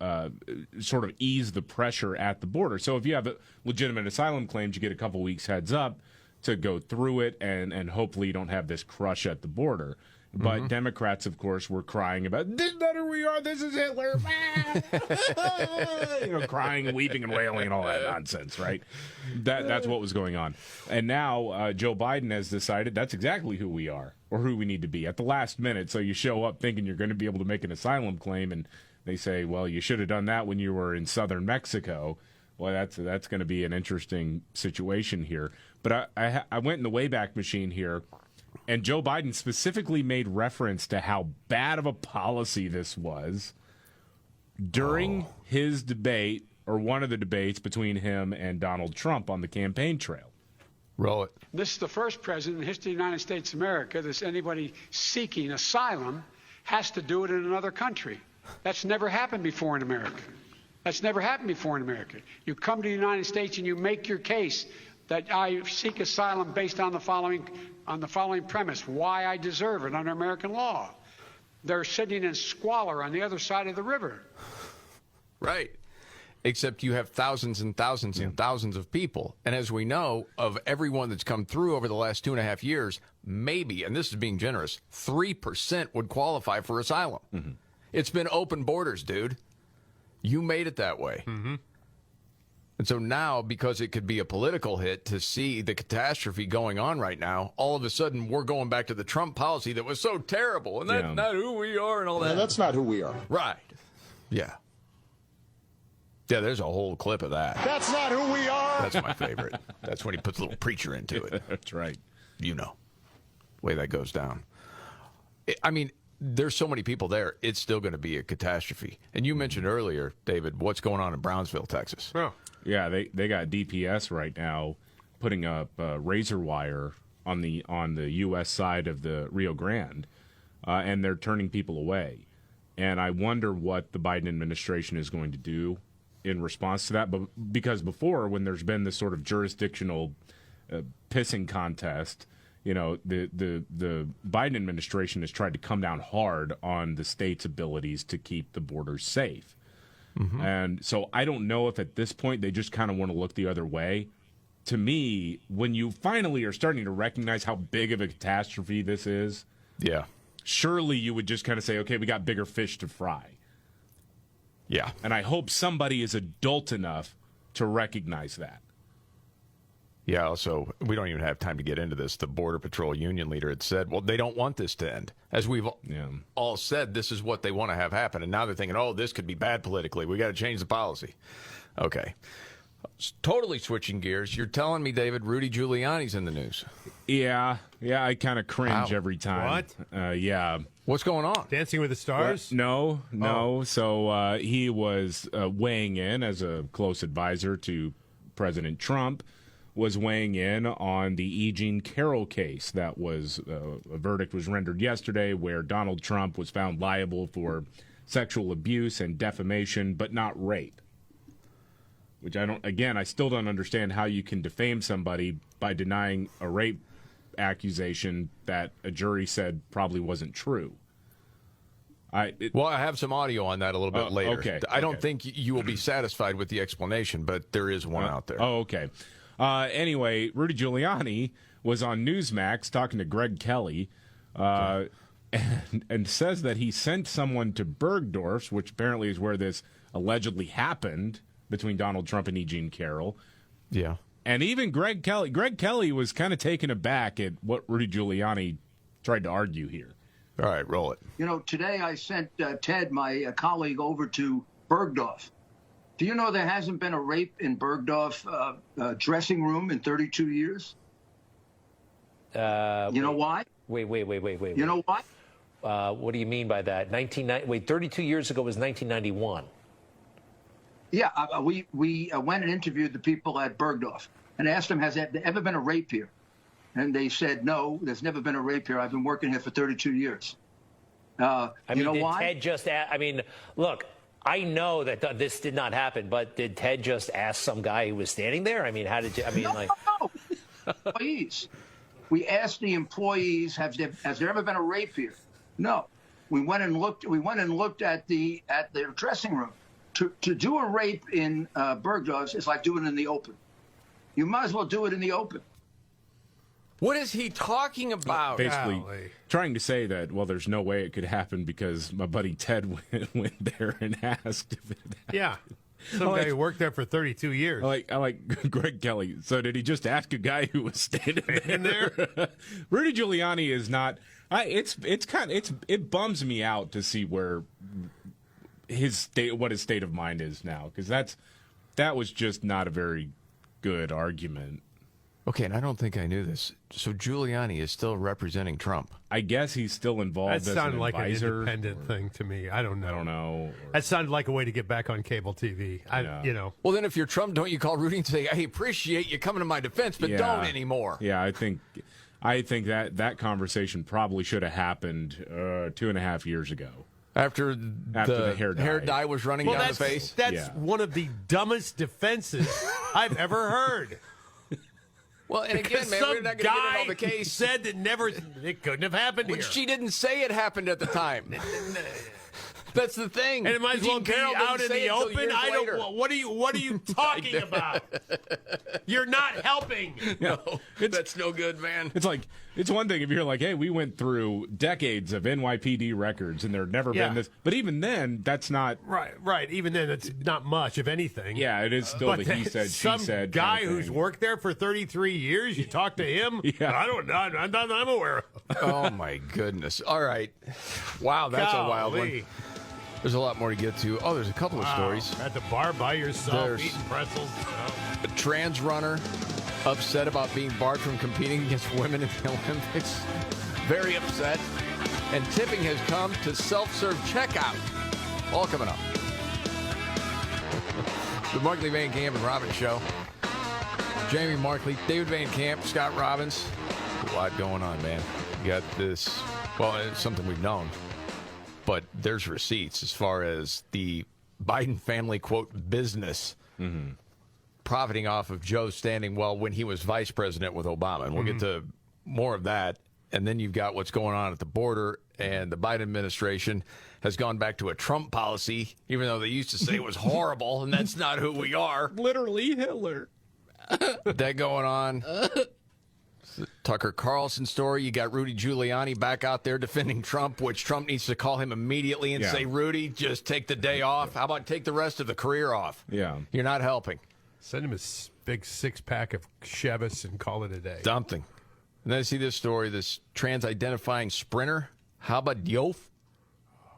sort of ease the pressure at the border. So if you have a legitimate asylum claims, you get a couple weeks heads up to go through it, and hopefully you don't have this crush at the border. But Democrats, of course, were crying about, this is not who we are, this is Hitler. Crying and weeping and wailing and all that nonsense, right? That's what was going on. And now Joe Biden has decided that's exactly who we are, or who we need to be at the last minute. So you show up thinking you're going to be able to make an asylum claim, and they say, well, you should have done that when you were in southern Mexico. Well, that's going to be an interesting situation here. But I went in the Wayback Machine here, and Joe Biden specifically made reference to how bad of a policy this was during his debate, or one of the debates between him and Donald Trump on the campaign trail. Roll it. This is the first president in the history of the United States of America that anybody seeking asylum has to do it in another country. That's never happened before in America. That's never happened before in America. You come to the United States and you make your case that I seek asylum based on the following premise: why I deserve it under American law. They're sitting in squalor on the other side of the river. Right. Except you have thousands and thousands and thousands of people. And as we know, of everyone that's come through over the last 2.5 years, maybe, and this is being generous, 3% would qualify for asylum. Mm-hmm. It's been open borders, dude. You made it that way. Mm-hmm. And so now, because it could be a political hit to see the catastrophe going on right now, all of a sudden we're going back to the Trump policy that was so terrible, and that's not who we are and all that. No, that's not who we are. Right. Yeah. Yeah, there's a whole clip of that. That's not who we are. That's my favorite. That's when he puts a little preacher into it. That's right. You know, the way that goes down. I mean, there's so many people there, it's still going to be a catastrophe. And you mentioned earlier, David, what's going on in Brownsville, Texas. Oh. Yeah, they got DPS right now putting up razor wire on the U.S. side of the Rio Grande, and they're turning people away. And I wonder what the Biden administration is going to do in response to that. But because before, when there's been this sort of jurisdictional pissing contest, you know, the Biden administration has tried to come down hard on the state's abilities to keep the borders safe. Mm-hmm. And so I don't know if at this point they just kind of want to look the other way. To me, when you finally are starting to recognize how big of a catastrophe this is, surely you would just kind of say, okay, we got bigger fish to fry. Yeah. And I hope somebody is adult enough to recognize that. Yeah, also, we don't even have time to get into this. The Border Patrol union leader had said, well, they don't want this to end. As we've all said, this is what they want to have happen. And now they're thinking, oh, this could be bad politically. We got to change the policy. Okay. Totally switching gears. You're telling me, David, Rudy Giuliani's in the news. Yeah, I kind of cringe every time. What? Yeah. What's going on? Dancing with the Stars? No. Oh. So he was weighing in as a close advisor to President Trump, was weighing in on the E. Jean Carroll case. That was a verdict was rendered yesterday where Donald Trump was found liable for sexual abuse and defamation, but not rape. Which I still don't understand how you can defame somebody by denying a rape accusation that a jury said probably wasn't true. I have some audio on that a little bit later. Okay. I don't think you will be satisfied with the explanation, but there is one out there. Oh, okay. Anyway, Rudy Giuliani was on Newsmax talking to Greg Kelly and says that he sent someone to Bergdorf's, which apparently is where this allegedly happened, between Donald Trump and E. Jean Carroll. Yeah. And even Greg Kelly was kind of taken aback at what Rudy Giuliani tried to argue here. All right, roll it. You know, today I sent Ted, my colleague, over to Bergdorf. Do you know there hasn't been a rape in Bergdorf dressing room in 32 years? You know why? Wait. You know why? What do you mean by that? 32 years ago was 1991. Yeah, we went and interviewed the people at Bergdorf and asked them, has there ever been a rape here? And they said, no, there's never been a rape here. I've been working here for 32 years. You know why? Ted just look, I know that this did not happen, but did Ted just ask some guy who was standing there? I mean, how did you, No. Employees. We asked the employees, has there ever been a rape here? No. We went and looked at their dressing room. To do a rape in Bergdorf's is like doing it in the open. You might as well do it in the open. What is he talking about? Basically trying to say that, well, there's no way it could happen because my buddy Ted went there and asked if it happened. Yeah. Some guy who worked there for 32 years. I like Greg Kelly. So did he just ask a guy who was standing there? Rudy Giuliani is not. It bums me out to see where what his state of mind is now, because that was just not a very good argument. Okay, and I don't think I knew this. So Giuliani is still representing Trump. I guess he's still involved as an advisor. That sounded like an independent thing to me. I don't know. That sounded like a way to get back on cable TV. You know. Well, then if you're Trump, don't you call Rudy and say, I appreciate you coming to my defense, but don't anymore. Yeah, I think that conversation probably should have happened 2.5 years ago. After the hair dye was running down the face? That's one of the dumbest defenses I've ever heard. Well, and again, man, we're not going to get into all the case. Said that it couldn't have happened here. Which she didn't say it happened at the time. That's the thing. And it might as well be out in the open. What are you talking about? You're not helping. No, that's no good, man. It's one thing if you're like, hey, we went through decades of NYPD records and there had never been this. But even then, that's not right. Even then, it's not much, if anything. Yeah, it is still the he said, she said. Some guy who's worked there for 33 years. You talk to him. Yeah. I don't know. I'm aware of. Oh my goodness! All right, wow, that's a wild one. There's a lot more to get to. Oh, there's a couple of stories. At the bar by yourself, eating pretzels. A trans runner upset about being barred from competing against women in the Olympics. Very upset. And tipping has come to self-serve checkout. All coming up. The Markley, Van Camp, and Robbins Show. Jamie Markley, David Van Camp, Scott Robbins. A lot going on, man. You got this. Well, it's something we've known. But there's receipts as far as the Biden family, quote, business profiting off of Joe standing well when he was vice president with Obama. And we'll get to more of that. And then you've got what's going on at the border. And the Biden administration has gone back to a Trump policy, even though they used to say it was horrible. And that's not who we are. Literally Hitler. That going on. Tucker Carlson story. You got Rudy Giuliani back out there defending Trump, which Trump needs to call him immediately and say, Rudy, just take the day off. How about take the rest of the career off? Yeah. You're not helping. Send him a big 6-pack of Chevys and call it a day. Something. And then I see this story, this trans-identifying sprinter, Haba Diouf,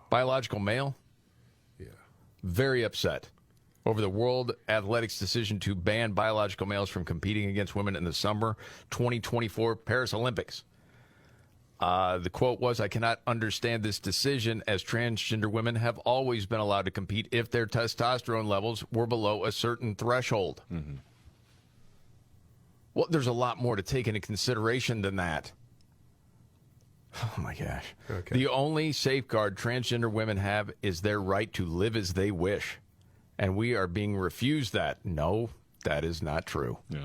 biological male. Yeah. Very upset over the World Athletics decision to ban biological males from competing against women in the summer 2024 Paris Olympics. The quote was, "I cannot understand this decision as transgender women have always been allowed to compete if their testosterone levels were below a certain threshold." Mm-hmm. Well, there's a lot more to take into consideration than that. Oh, my gosh. Okay. The only safeguard transgender women have is their right to live as they wish. And we are being refused that. No, that is not true. No.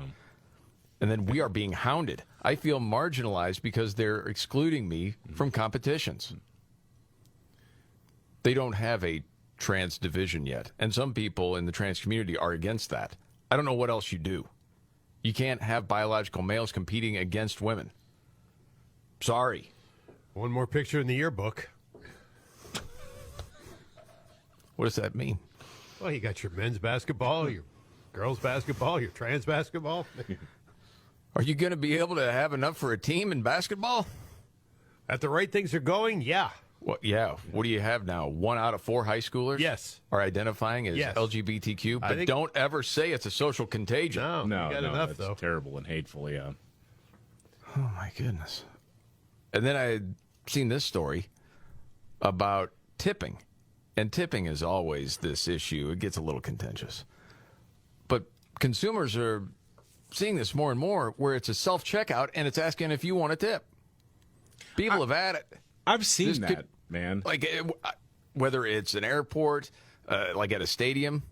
And then we are being hounded. I feel marginalized because they're excluding me from competitions. They don't have a trans division yet. And some people in the trans community are against that. I don't know what else you do. You can't have biological males competing against women. Sorry. One more picture in the yearbook. What does that mean? Well, you got your men's basketball, your girls basketball, your trans basketball. Are you going to be able to have enough for a team in basketball? At the rate things are going, yeah. Well, yeah. What do you have now? 1 out of 4 high schoolers? Yes. Are identifying as Yes. LGBTQ, but don't ever say it's a social contagion. No, No, you got no, enough, that's though. terrible and hateful, yeah. Oh, my goodness. And then I had seen this story about tipping. And tipping is always this issue. It gets a little contentious. But consumers are seeing this more and more where it's a self-checkout and it's asking if you want a tip. People have had it. I've seen This that, could- man. Like, whether it's an airport, like at a stadium.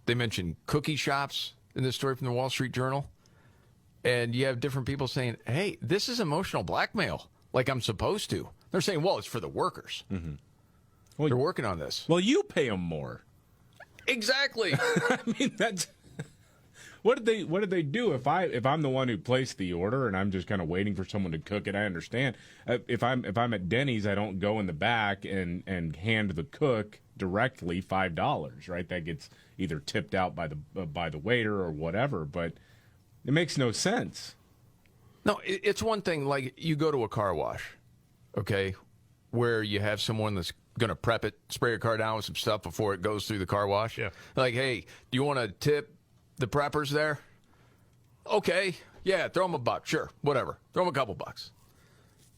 They mentioned cookie shops in this story from the Wall Street Journal. And you have different people saying, hey, this is emotional blackmail, like I'm supposed to. They're saying, well, it's for the workers. Mm-hmm. Well, they're working on this. Well, you pay them more. Exactly. I mean, that's what did they do? If I'm the one who placed the order and I'm just kind of waiting for someone to cook it, I understand. If I'm at Denny's, I don't go in the back and hand the cook directly $5, right? That gets either tipped out by the waiter or whatever. But it makes no sense. No, it's one thing, like you go to a car wash, okay, where you have someone that's going to prep it, spray your car down with some stuff before it goes through the car wash. Yeah. Like, hey, do you want to tip the preppers there? Okay. Yeah, throw them $1. Sure, whatever. Throw them a couple bucks.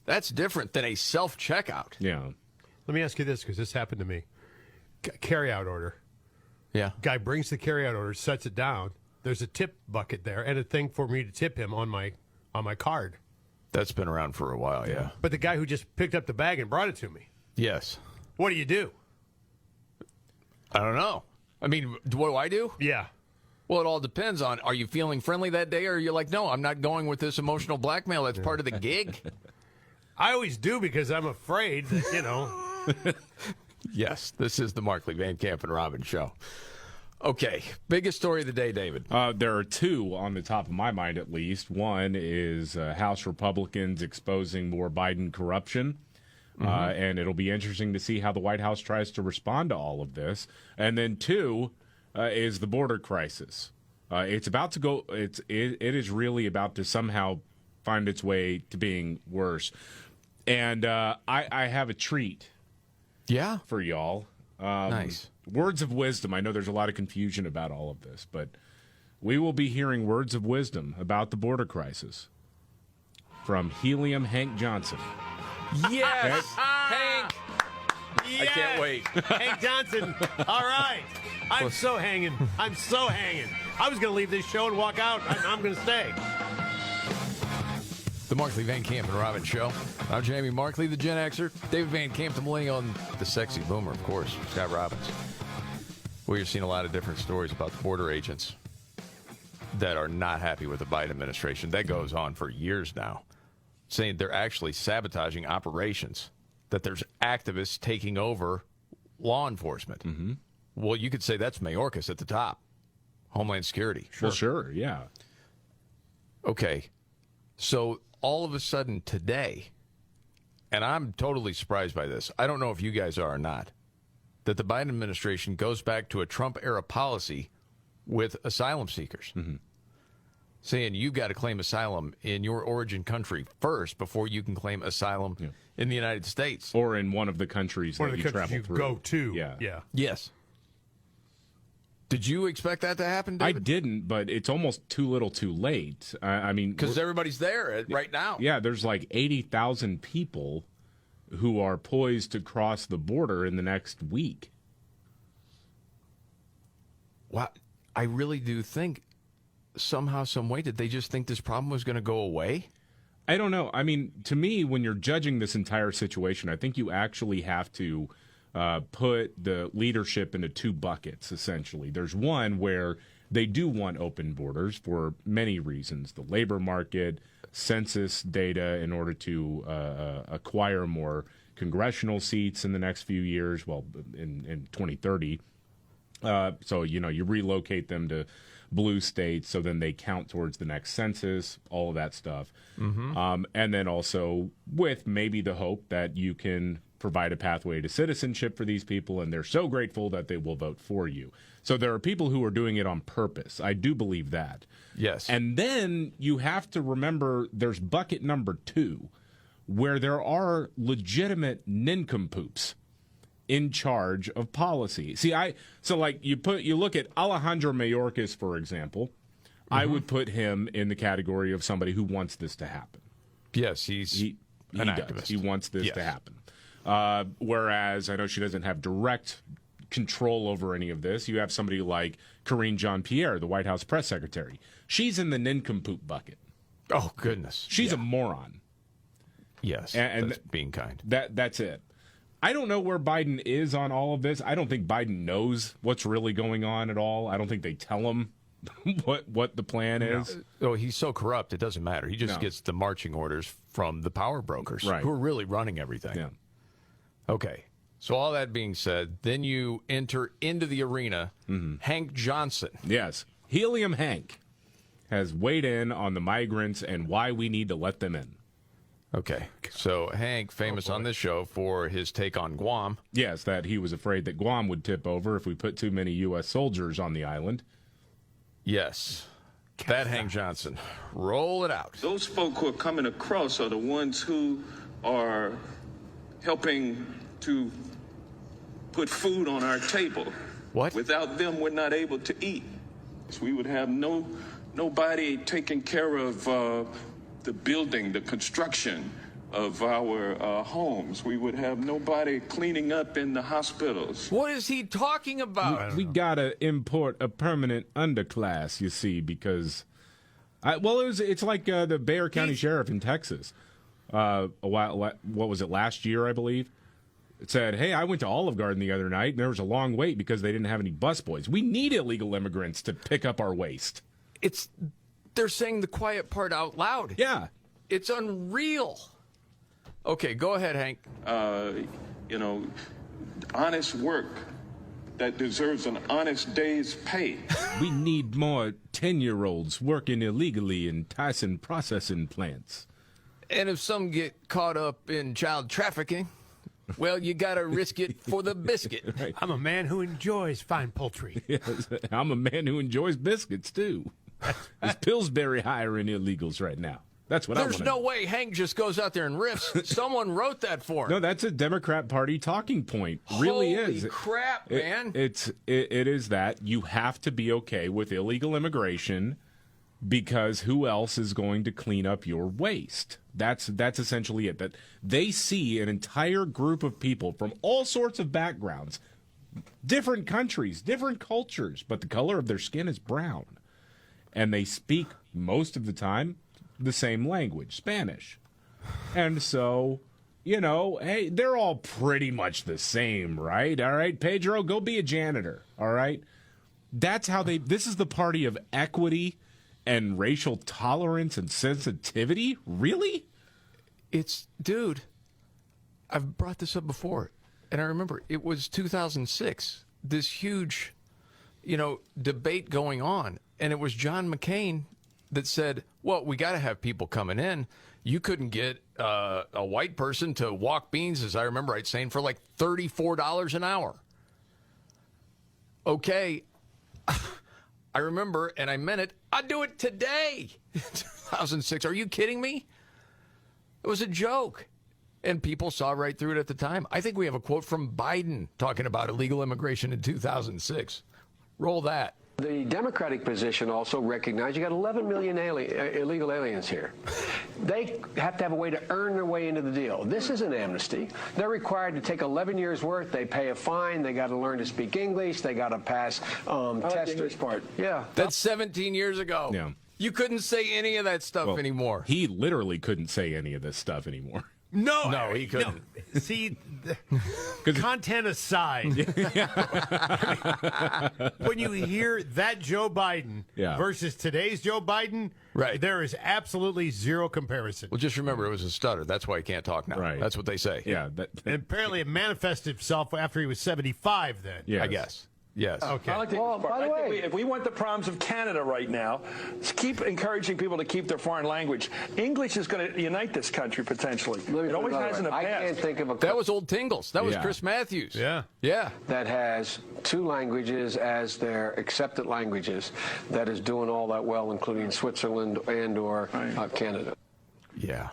That's different than a self-checkout. Yeah. Let me ask you this, because this happened to me. Carry-out order. Yeah. Guy brings the carry-out order, sets it down. There's a tip bucket there and a thing for me to tip him on my card. That's been around for a while, yeah. But the guy who just picked up the bag and brought it to me. Yes. What do you do? I don't know. I mean, what do I do? Yeah. Well, it all depends on, are you feeling friendly that day, or are you like, no, I'm not going with this emotional blackmail. That's part of the gig. I always do because I'm afraid that, Yes, this is the Markley, Van Camp, and Robbins show. Okay, biggest story of the day, David. There are two on the top of my mind, at least. One is House Republicans exposing more Biden corruption. And it'll be interesting to see how the White House tries to respond to all of this. And then two is the border crisis. It's about to go. It is really about to somehow find its way to being worse. And I have a treat. Yeah, for y'all. Nice words of wisdom. I know there's a lot of confusion about all of this, but we will be hearing words of wisdom about the border crisis from Helium Hank Johnson. Yes, Hank. Yes. I can't wait. Hank Johnson. All right. I'm so hanging. I was going to leave this show and walk out. I'm going to stay. The Markley, Van Camp, and Robbins show. I'm Jamie Markley, the Gen Xer. David Van Camp, the Millennial, and the sexy boomer, of course, Scott Robbins. We've seen a lot of different stories about the border agents that are not happy with the Biden administration. That goes on for years now, saying they're actually sabotaging operations, that there's activists taking over law enforcement. Mm-hmm. Well, you could say that's Mayorkas at the top, Homeland Security. Well, sure, yeah. Okay, so all of a sudden today, and I'm totally surprised by this, I don't know if you guys are or not, that the Biden administration goes back to a Trump-era policy with asylum seekers, saying you've got to claim asylum in your origin country first before you can claim asylum in the United States. Or in one of the countries that you travel through. Go to. Yeah. Yes. Did you expect that to happen, David? I didn't, but it's almost too little too late. I mean... Because everybody's there right now. Yeah, there's like 80,000 people who are poised to cross the border in the next week. Wow. I really do think somehow, some way, did they just think this problem was going to go away? I don't know. I mean, to me, when you're judging this entire situation, I think you actually have to put the leadership into two buckets, essentially. There's one where they do want open borders for many reasons. The labor market, census data in order to acquire more congressional seats in the next few years, well, in 2030. So, you relocate them to blue states, so then they count towards the next census, all of that stuff. And then also with maybe the hope that you can provide a pathway to citizenship for these people, and they're so grateful that they will vote for you. So there are people who are doing it on purpose. I do believe that. Yes. And then you have to remember there's bucket number 2, where there are legitimate nincompoops in charge of policy. See, you look at Alejandro Mayorkas, for example. I would put him in the category of somebody who wants this to happen. Yes, he an activist. He wants this to happen. Whereas I know she doesn't have direct control over any of this. You have somebody like Karine Jean-Pierre, the White House press secretary. She's in the nincompoop bucket. Oh, goodness. She's a moron. Yes, and that's being kind. That's it. I don't know where Biden is on all of this. I don't think Biden knows what's really going on at all. I don't think they tell him what the plan is. Oh, he's so corrupt, it doesn't matter. He just gets the marching orders from the power brokers who are really running everything. Yeah. Okay. So all that being said, then you enter into the arena. Hank Johnson. Yes. Helium Hank has weighed in on the migrants and why we need to let them in. Okay. So Hank, famous on this show for his take on Guam. Yes, that he was afraid that Guam would tip over if we put too many U.S. soldiers on the island. Yes. That Hank Johnson. Roll it out. Those folk who are coming across are the ones who are helping to put food on our table. What? Without them, we're not able to eat. So we would have nobody taking care of the building, the construction of our homes. We would have nobody cleaning up in the hospitals. What is he talking about? We gotta import a permanent underclass, you see, because, it's like the Bexar County Sheriff in Texas. What was it, last year, I believe? It said, hey, I went to Olive Garden the other night, and there was a long wait because they didn't have any busboys. We need illegal immigrants to pick up our waste. They're saying the quiet part out loud. Yeah. It's unreal. Okay, go ahead, Hank. Honest work that deserves an honest day's pay. We need more 10-year-olds working illegally in Tyson processing plants. And if some get caught up in child trafficking, well, you got to risk it for the biscuit. Right. I'm a man who enjoys fine poultry. Yes, I'm a man who enjoys biscuits, too. Is Pillsbury hiring illegals right now? That's what I want to know. There's no way Hank just goes out there and riffs. Someone wrote that for him. No, that's a Democrat Party talking point. Really is. Holy crap, man. It is that you have to be okay with illegal immigration because who else is going to clean up your waste? That's essentially it. That they see an entire group of people from all sorts of backgrounds, different countries, different cultures, but the color of their skin is brown. And they speak, most of the time, the same language, Spanish. And so, hey, they're all pretty much the same, right? All right, Pedro, go be a janitor, all right? That's how this is the party of equity and racial tolerance and sensitivity? Really? Dude, I've brought this up before, and I remember it was 2006, this huge, debate going on. And it was John McCain that said, well, we got to have people coming in. You couldn't get a white person to walk beans, as I remember right saying, for like $34 an hour. Okay. I remember, and I meant it, I'd do it today. 2006. Are you kidding me? It was a joke. And people saw right through it at the time. I think we have a quote from Biden talking about illegal immigration in 2006. Roll that. The Democratic position also recognized you got 11 million illegal aliens here. They have to have a way to earn their way into the deal. This is an amnesty. They're required to take 11 years' worth. They pay a fine. They got to learn to speak English. They got to pass tests. This part. Yeah. That's 17 years ago. Yeah. You couldn't say any of that stuff anymore. He literally couldn't say any of this stuff anymore. No, he couldn't. No. See, content aside, when you hear that Joe Biden versus today's Joe Biden, there is absolutely zero comparison. Well, just remember, it was a stutter. That's why he can't talk now. Right. That's what they say. Yeah. And apparently, it manifested itself after he was 75. Then, yes. I guess. Yes. Okay. I like by the way, if we want the problems of Canada right now, keep encouraging people to keep their foreign language. English is going to unite this country potentially. It always has in the past. I can't think of a. That was old Tingles. That was Chris Matthews. Yeah. Yeah. That has 2 languages as their accepted languages. That is doing all that well, including Switzerland and/or Canada. Yeah.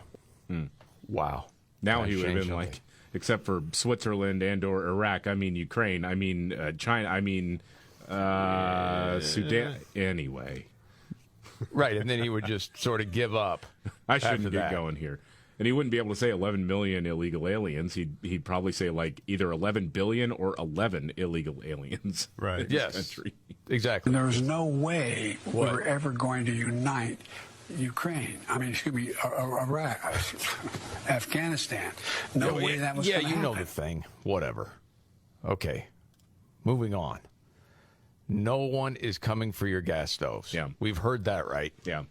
Wow. Now he would have been like, except for Switzerland and/or Iraq. I mean Ukraine. I mean China. I mean Sudan. Anyway, right, and then he would just sort of give up. I shouldn't get going here, and he wouldn't be able to say 11 million illegal aliens. He'd probably say like either 11 billion or 11 illegal aliens. Right. In this country. Exactly. There's no way we're ever going to unite Ukraine. I mean, excuse me, Iraq, Afghanistan. No way that was going to happen. Yeah, you know the thing. Whatever. Okay. Moving on. No one is coming for your gas stoves. Yeah. We've heard that, right? Yeah.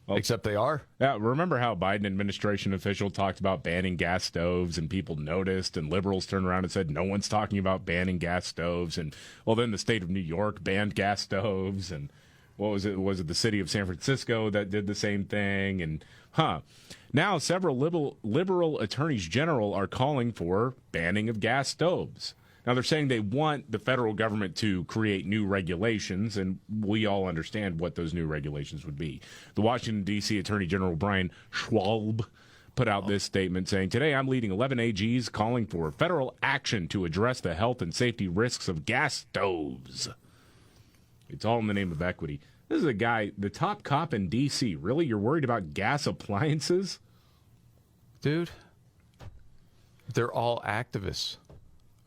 Well, except they are. Yeah, remember how Biden administration official talked about banning gas stoves and people noticed and liberals turned around and said no one's talking about banning gas stoves, and well, then the state of New York banned gas stoves, and what was it? Was it the city of San Francisco that did the same thing? And now several liberal attorneys general are calling for banning of gas stoves. Now they're saying they want the federal government to create new regulations, and we all understand what those new regulations would be. The Washington, D.C. Attorney General Brian Schwalb put out this statement saying, "Today I'm leading 11 AGs calling for federal action to address the health and safety risks of gas stoves." It's all in the name of equity. This is a guy, the top cop in D.C. Really? You're worried about gas appliances? Dude, they're all activists.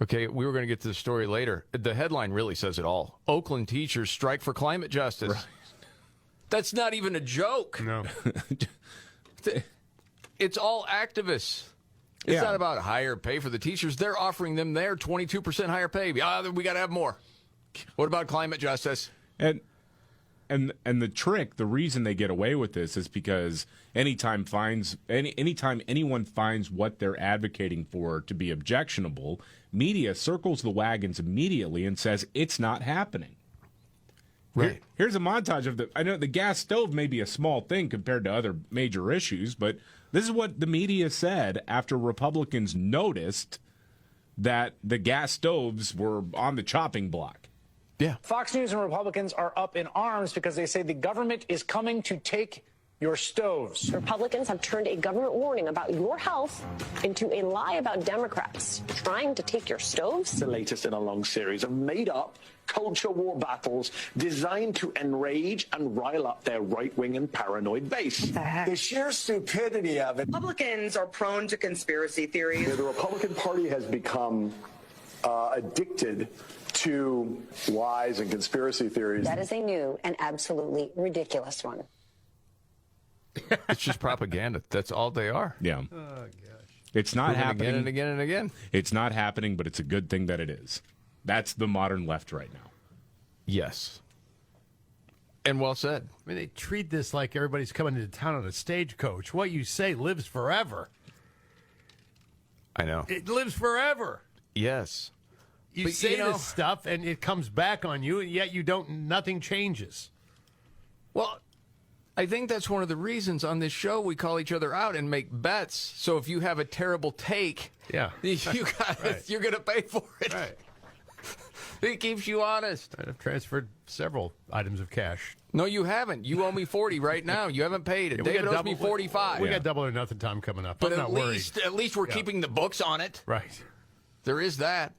Okay, we were going to get to the story later. The headline really says it all. Oakland teachers strike for climate justice. Right. That's not even a joke. No. It's all activists. It's not about higher pay for the teachers. They're offering them their 22% higher pay. We got to have more. What about climate justice? And the trick, the reason they get away with this is because anytime anyone finds what they're advocating for to be objectionable, media circles the wagons immediately and says it's not happening. Right. Here's a montage of I know the gas stove may be a small thing compared to other major issues, but this is what the media said after Republicans noticed that the gas stoves were on the chopping block. Yeah. Fox News and Republicans are up in arms because they say the government is coming to take your stoves. Republicans have turned a government warning about your health into a lie about Democrats trying to take your stoves. The latest in a long series of made-up culture war battles designed to enrage and rile up their right-wing and paranoid base. The sheer stupidity of it. Republicans are prone to conspiracy theories. The Republican Party has become addicted to lies and conspiracy theories. That is a new and absolutely ridiculous one. It's just propaganda. That's all they are. Yeah. Oh, gosh. It's not happening. Again and again and again. It's not happening, but it's a good thing that it is. That's the modern left right now. Yes. And well said. I mean, they treat this like everybody's coming into town on a stagecoach. What you say lives forever. I know. It lives forever. Yes. You say this stuff, and it comes back on you, and yet you don't. Nothing changes. Well, I think that's one of the reasons on this show we call each other out and make bets. So if you have a terrible take, yeah, you're going to pay for it. Right. It keeps you honest. I've transferred several items of cash. No, you haven't. You owe me 40 right now. You haven't paid it. Yeah, David owes me 45. We got double or nothing time coming up. But I'm not worried. At least we're keeping the books on it. Right. There is that.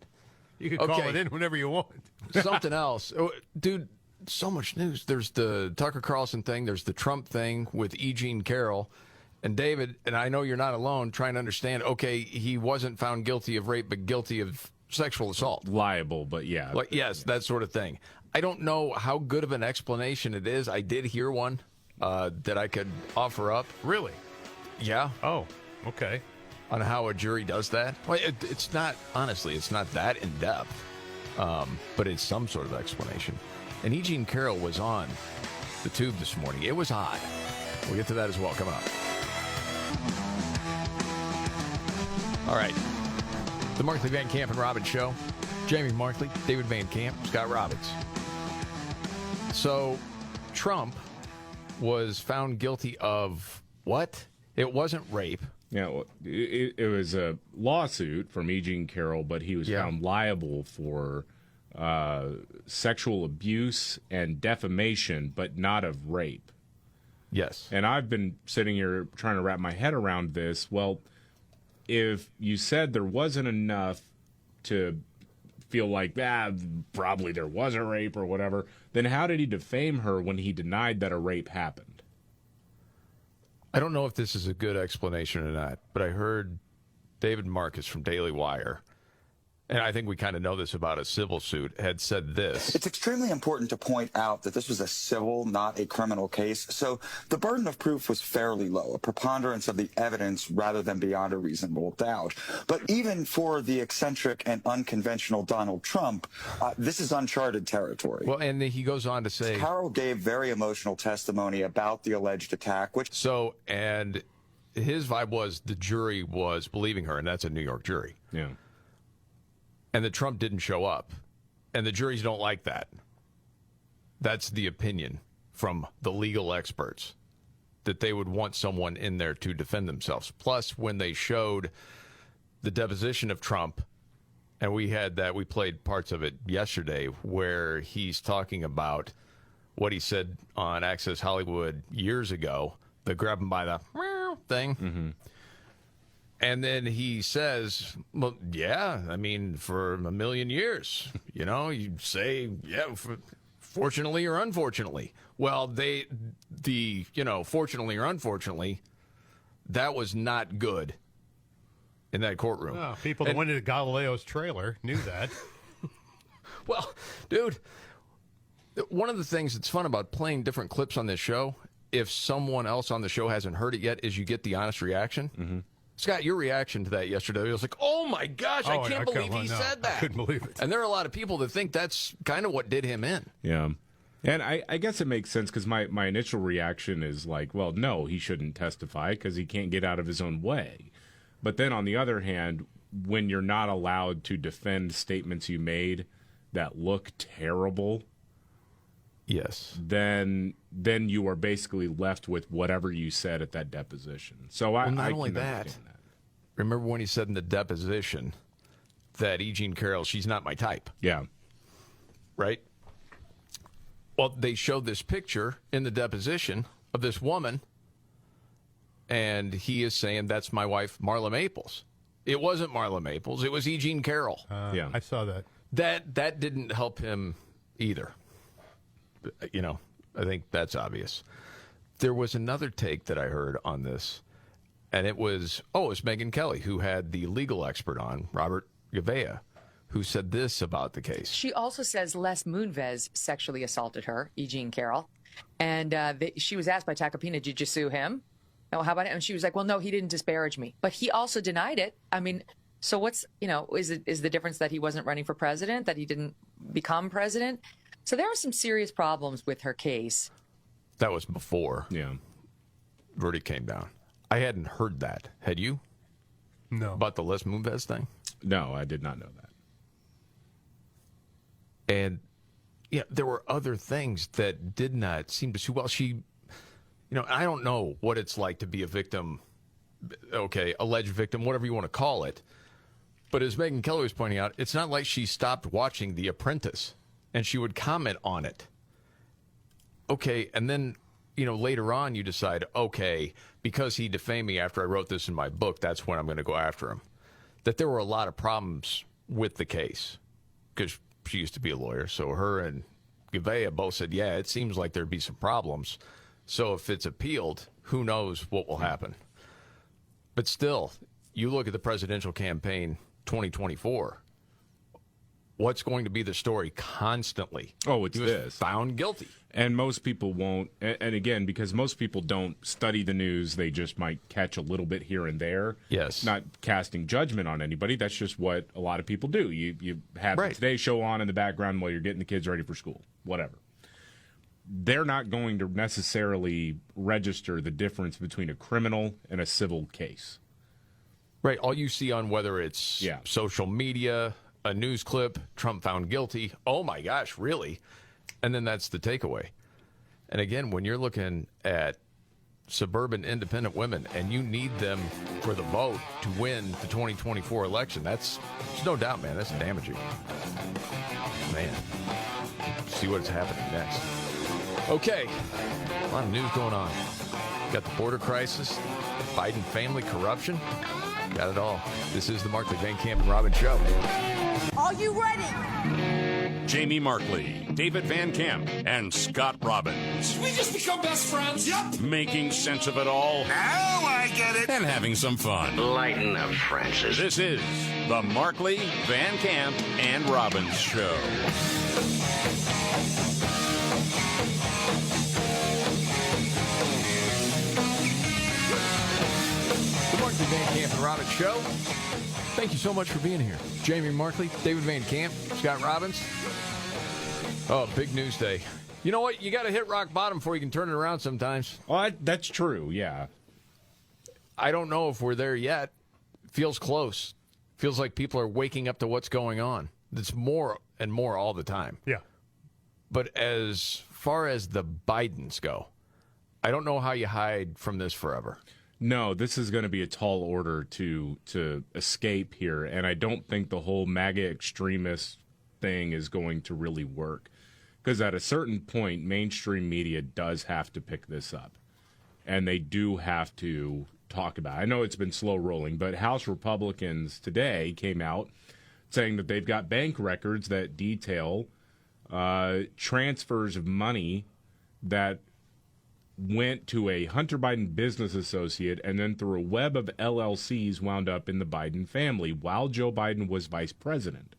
You can call it in whenever you want. Something else. Oh, dude, so much news. There's the Tucker Carlson thing. There's the Trump thing with E. Jean Carroll. And David, and I know you're not alone, trying to understand, okay, he wasn't found guilty of rape, but guilty of sexual assault. Liable, but yeah. Like, yes, that sort of thing. I don't know how good of an explanation it is. I did hear one that I could offer up. Really? Yeah. Oh, okay. On how a jury does that. Well, it's not, honestly, it's not that in-depth, but it's some sort of explanation. And E. Jean Carroll was on the tube this morning. It was odd. We'll get to that as well coming up. All right. The Markley, Van Camp, and Robbins Show. Jamie Markley, David Van Camp, Scott Robbins. So, Trump was found guilty of what? It wasn't rape. Yeah, well, it was a lawsuit from E. Jean Carroll, but he was found liable for sexual abuse and defamation, but not of rape. Yes. And I've been sitting here trying to wrap my head around this. Well, if you said there wasn't enough to feel like, probably there was a rape or whatever, then how did he defame her when he denied that a rape happened? I don't know if this is a good explanation or not, but I heard David Marcus from Daily Wire, and I think we kind of know this about a civil suit, had said this. It's extremely important to point out that this was a civil, not a criminal case. So the burden of proof was fairly low, a preponderance of the evidence rather than beyond a reasonable doubt. But even for the eccentric and unconventional Donald Trump, this is uncharted territory. Well, and he goes on to say, Carroll gave very emotional testimony about the alleged attack, and his vibe was the jury was believing her, and that's a New York jury. Yeah. And that Trump didn't show up. And the juries don't like that. That's the opinion from the legal experts, that they would want someone in there to defend themselves. Plus, when they showed the deposition of Trump, and we played parts of it yesterday, where he's talking about what he said on Access Hollywood years ago, the grab him by the thing. Mm-hmm. And then he says, well, yeah, I mean, for a million years, you say, yeah, fortunately or unfortunately. Well, fortunately or unfortunately, that was not good in that courtroom. Oh, people that went into Galileo's trailer knew that. Well, dude, one of the things that's fun about playing different clips on this show, if someone else on the show hasn't heard it yet, is you get the honest reaction. Mm-hmm. Scott, your reaction to that yesterday was like, oh, my gosh, I can't believe he said that. I couldn't believe it. And there are a lot of people that think that's kind of what did him in. Yeah. And I guess it makes sense because my initial reaction is like, well, no, he shouldn't testify because he can't get out of his own way. But then on the other hand, when you're not allowed to defend statements you made that look terrible, yes, then you are basically left with whatever you said at that deposition. So not only that. Remember when he said in the deposition that E. Jean Carroll, she's not my type. Yeah. Right? Well, they showed this picture in the deposition of this woman, and he is saying, that's my wife, Marla Maples. It wasn't Marla Maples. It was E. Jean Carroll. Yeah, I saw that. That didn't help him either. I think that's obvious. There was another take that I heard on this, and it was Megyn Kelly, who had the legal expert on, Robert Gavea, who said this about the case. She also says Les Moonves sexually assaulted her, E. Jean Carroll, and she was asked by Tacopina, did you sue him? Oh, how about it? And she was like, well, no, he didn't disparage me. But he also denied it. I mean, so what's, is the difference that he wasn't running for president, that he didn't become president? So there were some serious problems with her case. That was before. Yeah. Verdict came down. I hadn't heard that. Had you? No. About the Les Moonves thing? No, I did not know that. And there were other things that did not seem to. Well, she, I don't know what it's like to be a victim. Okay, alleged victim, whatever you want to call it. But as Megan Keller was pointing out, it's not like she stopped watching The Apprentice, and she would comment on it. Okay, and then, later on you decide, okay, because he defamed me after I wrote this in my book, that's when I'm going to go after him. That there were a lot of problems with the case, because she used to be a lawyer, so her and Gavea both said, yeah, it seems like there'd be some problems. So if it's appealed, who knows what will happen. But still, you look at the presidential campaign 2024, what's going to be the story constantly? Oh, it's this. Found guilty. And most people won't, and again, because most people don't study the news, they just might catch a little bit here and there. Yes. Not casting judgment on anybody. That's just what a lot of people do. You have the Today Show on in the background while you're getting the kids ready for school, whatever. They're not going to necessarily register the difference between a criminal and a civil case. Right. All you see on whether it's social media, a news clip, Trump found guilty. Oh, my gosh, really? And then that's the takeaway. And again, when you're looking at suburban independent women and you need them for the vote to win the 2024 election, there's no doubt, man, that's damaging. Man, see what's happening next. Okay, a lot of news going on. Got the border crisis, Biden family corruption, got it all. This is the Markley, Van Camp, and Robbins Show. Are you ready? Jamie Markley, David Van Camp, and Scott Robbins. Did we just become best friends? Yep. Making sense of it all. Now I get it. And having some fun. Lighten up, Francis. This is the Markley, Van Camp, and Robbins Show. The Markley, Van Camp, and Robbins Show. Thank you so much for being here. Jamie Markley, David Van Camp, Scott Robbins. Oh, big news day. You know what? You got to hit rock bottom before you can turn it around sometimes. Oh, that's true, yeah. I don't know if we're there yet. Feels close. Feels like people are waking up to what's going on. It's more and more all the time. Yeah. But as far as the Bidens go, I don't know how you hide from this forever. No, this is going to be a tall order to escape here, and I don't think the whole MAGA extremist thing is going to really work. Because at a certain point, mainstream media does have to pick this up, and they do have to talk about it. I know it's been slow rolling, but House Republicans today came out saying that they've got bank records that detail transfers of money that went to a Hunter Biden business associate and then through a web of LLCs wound up in the Biden family while Joe Biden was vice president.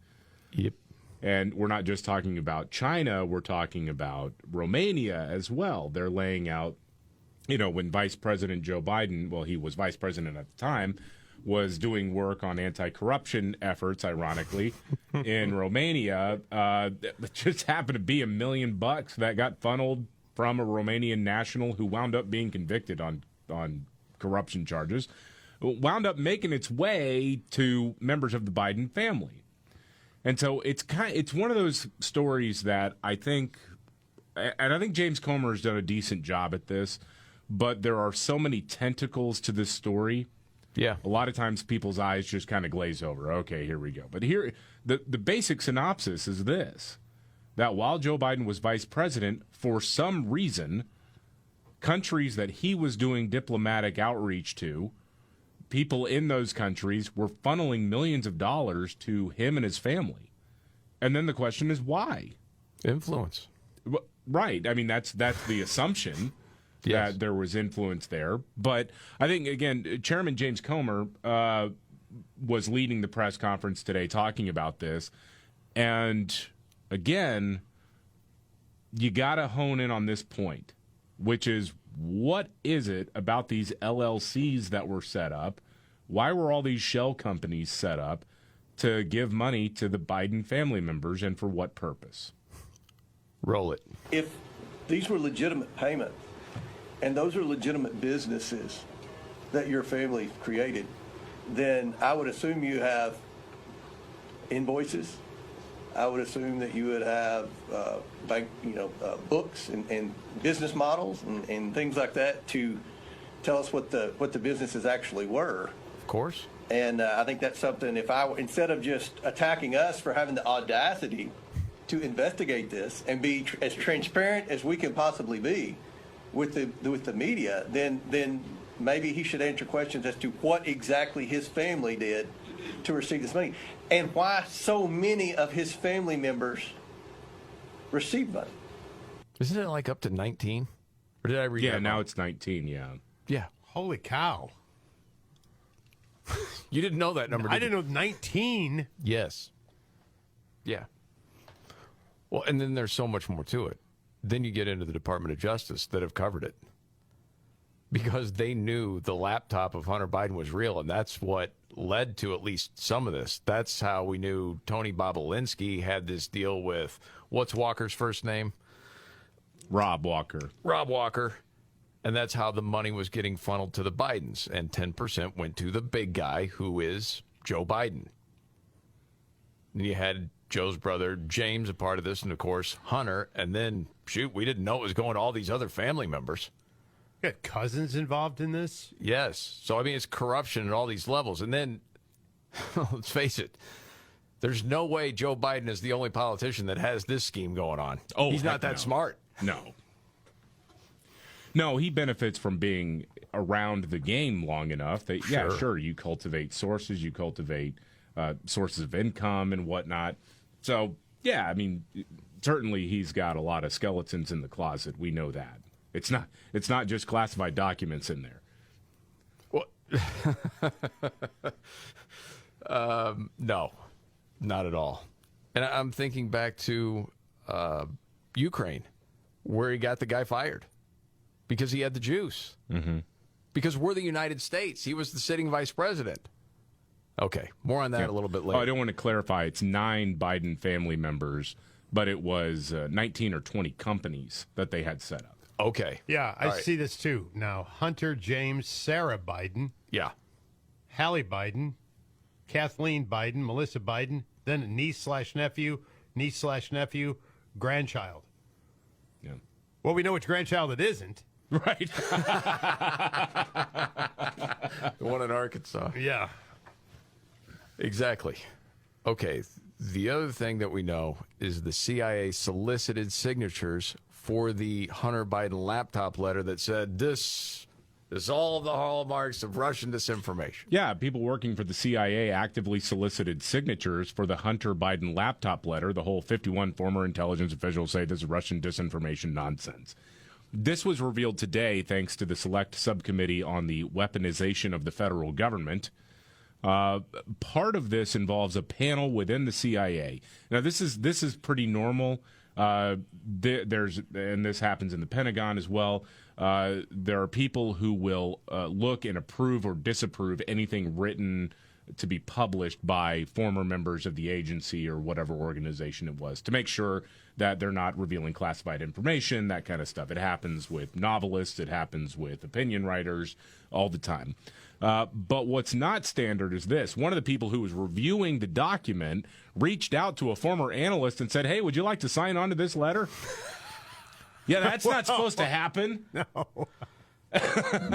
Yep. And we're not just talking about China, we're talking about Romania as well. They're laying out, when Vice President Joe Biden, well, he was vice president at the time, was doing work on anti-corruption efforts, ironically, in Romania. It just happened to be $1 million that got funneled from a Romanian national who wound up being convicted on corruption charges, wound up making its way to members of the Biden family. And so it's one of those stories that I think James Comer has done a decent job at this, but there are so many tentacles to this story. Yeah. A lot of times people's eyes just kind of glaze over. Okay, here we go. But here, the basic synopsis is this, that while Joe Biden was vice president, for some reason, countries that he was doing diplomatic outreach to, people in those countries were funneling millions of dollars to him and his family. And then the question is why? Influence. Right. I mean, that's the assumption. Yes. That there was influence there. But I think, again, Chairman James Comer was leading the press conference today talking about this. And, again, you got to hone in on this point, which is, what is it about these LLCs that were set up? Why were all these shell companies set up to give money to the Biden family members, and for what purpose? Roll it. If these were legitimate payment, and those are legitimate businesses that your family created, then I would assume you have invoices. I would assume that you would have bank, books and business models and things like that to tell us what the businesses actually were. Of course. And I think that's something, instead of just attacking us for having the audacity to investigate this and be as transparent as we can possibly be with the media, then maybe he should answer questions as to what exactly his family did to receive this money and why so many of his family members received money. Isn't it like up to 19? Or did I read that wrong? Now it's 19, yeah. Yeah. Holy cow. You didn't know that number, did I didn't know 19. Yes. Yeah. Well, and then there's so much more to it. Then you get into the Department of Justice that have covered it. Because they knew the laptop of Hunter Biden was real, and that's what led to at least some of this. That's how we knew Tony Bobolinsky had this deal with, what's Walker's first name? Rob Walker. Rob Walker. And that's how the money was getting funneled to the Bidens. And 10% went to the big guy, who is Joe Biden. And you had Joe's brother, James, a part of this, and, of course, Hunter. And then, shoot, we didn't know it was going to all these other family members. You got cousins involved in this? Yes. So, I mean, it's corruption at all these levels. And then, let's face it, there's no way Joe Biden is the only politician that has this scheme going on. Oh, he's not that smart. No, he benefits from being around the game long enough that, sure, you cultivate sources, you cultivate sources of income and whatnot. So, yeah, I mean, certainly he's got a lot of skeletons in the closet. We know that. It's not just classified documents in there. Well, no, not at all. And I'm thinking back to Ukraine, where he got the guy fired because he had the juice. Mm-hmm. Because we're the United States. He was the sitting vice president. Okay, more on that a little bit later. Oh, I don't want to clarify. It's 9 Biden family members, but it was 19 or 20 companies that they had set up. Okay. Yeah, I see this too. Now, Hunter, James, Sarah Biden. Yeah. Hallie Biden, Kathleen Biden, Melissa Biden, then a niece/nephew, grandchild. Yeah. Well, we know which grandchild it isn't. Right. The one in Arkansas. Yeah. Exactly. Okay. The other thing that we know is the CIA solicited signatures for the Hunter Biden laptop letter that said this is all the hallmarks of Russian disinformation. Yeah, people working for the CIA actively solicited signatures for the Hunter Biden laptop letter. The whole 51 former intelligence officials say this is Russian disinformation nonsense. This was revealed today thanks to the Select Subcommittee on the Weaponization of the Federal Government. Part of this involves a panel within the CIA. Now, this is pretty normal. And this happens in the Pentagon as well. There are people who will look and approve or disapprove anything written to be published by former members of the agency or whatever organization it was to make sure that they're not revealing classified information, that kind of stuff. It happens with novelists. It happens with opinion writers all the time. But what's not standard is this. One of the people who was reviewing the document reached out to a former analyst and said, hey, would you like to sign on to this letter? Yeah, that's not supposed to happen. No.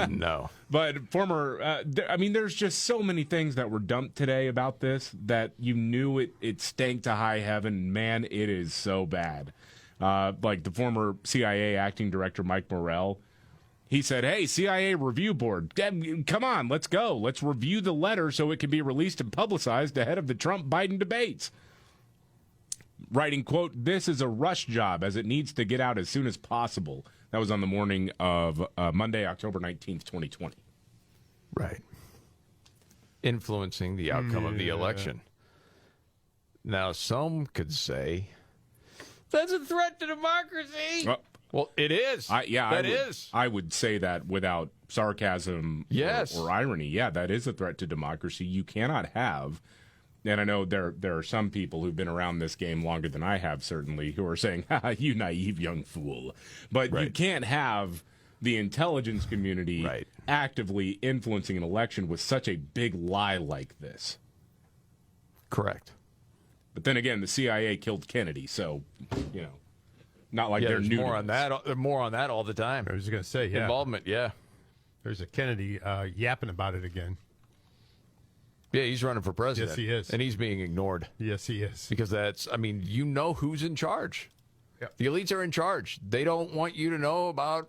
No. But there's just so many things that were dumped today about this that you knew it stank to high heaven. Man, it is so bad. Like the former CIA acting director, Mike Morrell, he said, hey, CIA review board, come on, let's go. Let's review the letter so it can be released and publicized ahead of the Trump-Biden debates. Writing, quote, this is a rush job as it needs to get out as soon as possible. That was on the morning of Monday, October 19th, 2020. Right. Influencing the outcome of the election. Now, some could say, that's a threat to democracy. Well, it is. I would say that without sarcasm or irony. Yeah, that is a threat to democracy. You cannot have, and I know there are some people who've been around this game longer than I have, certainly, who are saying, you naive young fool. But you can't have the intelligence community actively influencing an election with such a big lie like this. Correct. But then again, the CIA killed Kennedy, so, not like they're new. More on that all the time. I was going to say, involvement. Yeah. There's a Kennedy yapping about it again. Yeah, he's running for president. Yes, he is. And he's being ignored. Yes, he is. Because you know who's in charge. Yep. The elites are in charge. They don't want you to know about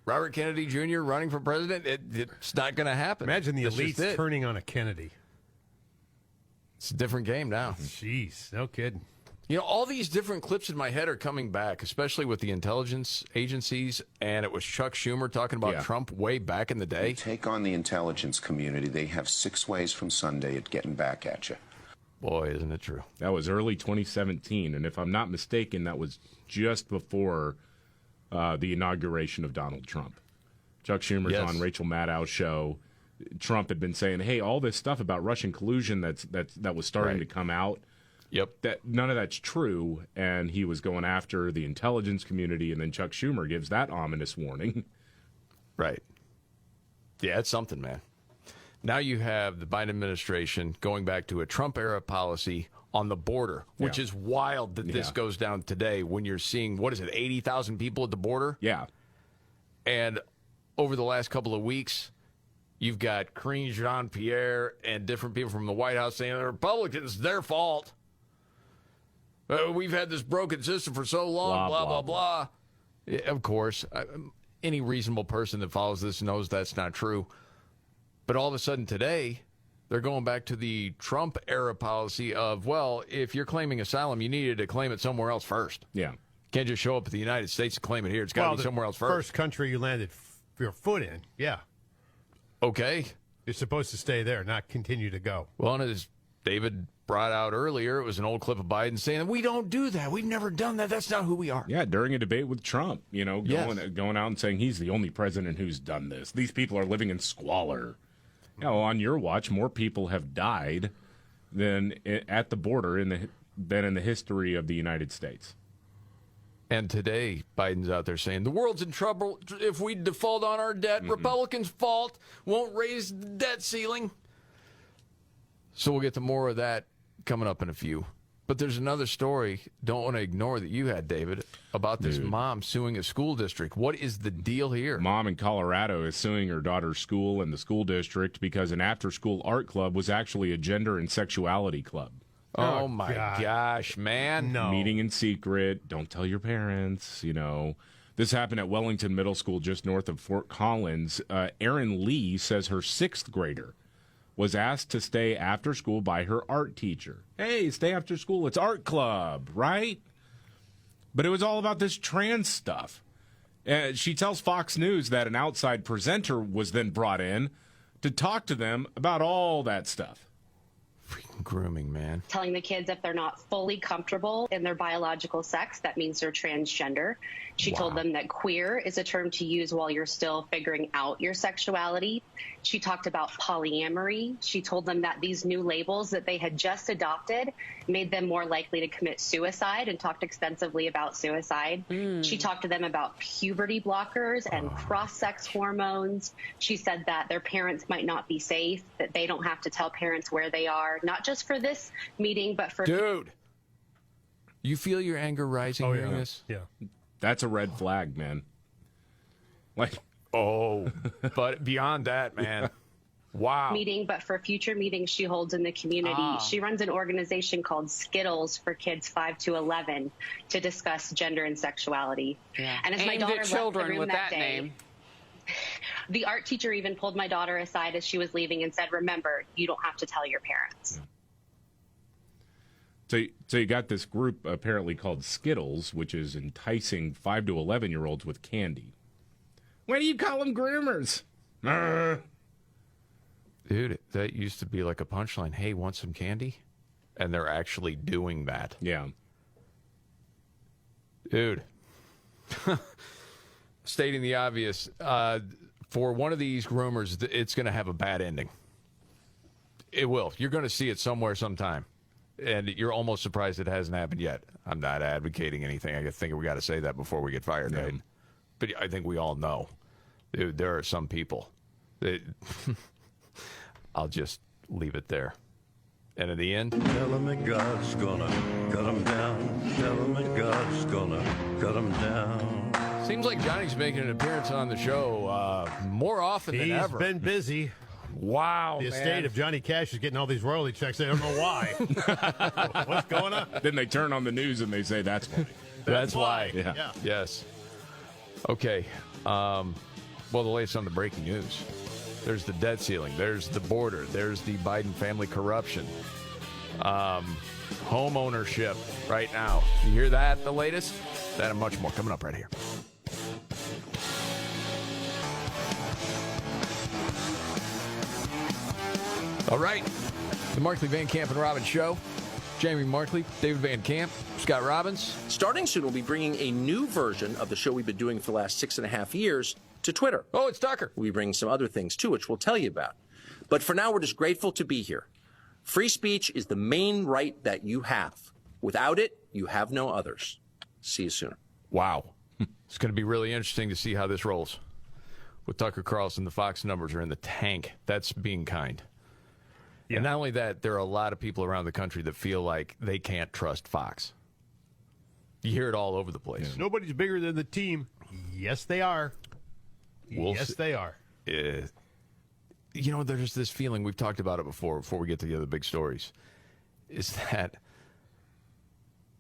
Robert Kennedy Jr. running for president. It's not going to happen. Imagine the elites turning on a Kennedy. It's a different game now. Jeez, no kidding. You know, all these different clips in my head are coming back, especially with the intelligence agencies, and it was Chuck Schumer talking about Trump way back in the day. You take on the intelligence community, they have 6 ways from Sunday at getting back at you. Boy, isn't it true. That was early 2017, and if I'm not mistaken, that was just before the inauguration of Donald Trump. Chuck Schumer's on Rachel Maddow's show. Trump had been saying, hey, all this stuff about Russian collusion that was starting to come out, that none of that's true, and he was going after the intelligence community, and then Chuck Schumer gives that ominous warning. Right. Yeah, it's something, man. Now you have the Biden administration going back to a Trump-era policy on the border, which is wild that this goes down today when you're seeing, 80,000 people at the border? Yeah. And over the last couple of weeks, you've got Karine Jean-Pierre and different people from the White House saying the Republicans, their fault. We've had this broken system for so long, blah, blah. Yeah, of course, any reasonable person that follows this knows that's not true. But all of a sudden today, they're going back to the Trump-era policy of, well, if you're claiming asylum, you needed to claim it somewhere else first. Yeah. Can't just show up at the United States and claim it here. It's got to be somewhere else first. First country you landed your foot in, yeah. Okay. You're supposed to stay there, not continue to go. Well, and as David brought out earlier, it was an old clip of Biden saying, we don't do that. We've never done that. That's not who we are. Yeah, during a debate with Trump, going out and saying he's the only president who's done this. These people are living in squalor. On your watch, more people have died than at the border than in the history of the United States. And today, Biden's out there saying, the world's in trouble if we default on our debt. Republicans' fault. Won't raise the debt ceiling. So we'll get to more of that coming up in a few. But there's another story, don't want to ignore, that you had, David, about this mom suing a school district. What is the deal here? Mom in Colorado is suing her daughter's school and the school district because an after-school art club was actually a gender and sexuality club. Oh my gosh, man. No. Meeting in secret. Don't tell your parents, This happened at Wellington Middle School just north of Fort Collins. Erin Lee says her 6th grader was asked to stay after school by her art teacher. Hey, stay after school. It's art club, right? But it was all about this trans stuff. She tells Fox News that an outside presenter was then brought in to talk to them about all that stuff. Freaking grooming, man. Telling the kids if they're not fully comfortable in their biological sex, that means they're transgender. She told them that queer is a term to use while you're still figuring out your sexuality. She talked about polyamory. She told them that these new labels that they had just adopted made them more likely to commit suicide and talked extensively about suicide. She talked to them about puberty blockers and cross-sex hormones. She said that their parents might not be safe, that they don't have to tell parents where they are, not just for this meeting, but for... Dude, you feel your anger rising hearing this? Yeah. That's a red flag, man. But beyond that, man. Wow. Meeting, but for future meetings she holds in the community. She runs an organization called Skittles for kids 5 to 11 to discuss gender and sexuality. Yeah. And as Aimed my daughter at children left the room with that that day, name. The art teacher even pulled my daughter aside as she was leaving and said, remember, you don't have to tell your parents. So you got this group apparently called Skittles, which is enticing 5 to 11-year-olds with candy. Why do you call them groomers? Dude, that used to be like a punchline. Hey, want some candy? And they're actually doing that. Yeah. Dude. Stating the obvious, for one of these groomers, it's going to have a bad ending. It will. You're going to see it somewhere sometime. And you're almost surprised it hasn't happened yet. I'm not advocating anything. I think we got to say that before we get fired, right? But I think we all know. Dude, there are some people that... I'll just leave it there. And in the end... Tell him that God's gonna cut him down. Tell him that God's gonna cut him down. Seems like Johnny's making an appearance on the show more often than ever. He's been busy. Wow, The man. estate of Johnny Cash is getting all these royalty checks. They don't know why. What's going on? Then they turn on the news and they say that's why. That's why. Yeah. Yes. Okay. Well, the latest on the breaking news. There's the debt ceiling. There's the border. There's the Biden family corruption. Home ownership right now. You hear that? The latest? That and much more coming up right here. All right. The Markley, Van Camp, and Robbins Show. Jamie Markley, David Van Camp, Scott Robbins. Starting soon, we'll be bringing a new version of the show we've been doing for the last 6.5 years to Twitter. Oh, it's Tucker. We'll be bringing some other things, too, which we'll tell you about. But for now, we're just grateful to be here. Free speech is the main right that you have. Without it, you have no others. See you soon. Wow. It's going to be really interesting to see how this rolls. With Tucker Carlson, the Fox numbers are in the tank. That's being kind. Yeah. And not only that, there are a lot of people around the country that feel like they can't trust Fox. You hear it all over the place. Yeah. Nobody's bigger than the team. Yes, they are. They are. You know, there's this feeling, we've talked about it before we get to the other big stories, is that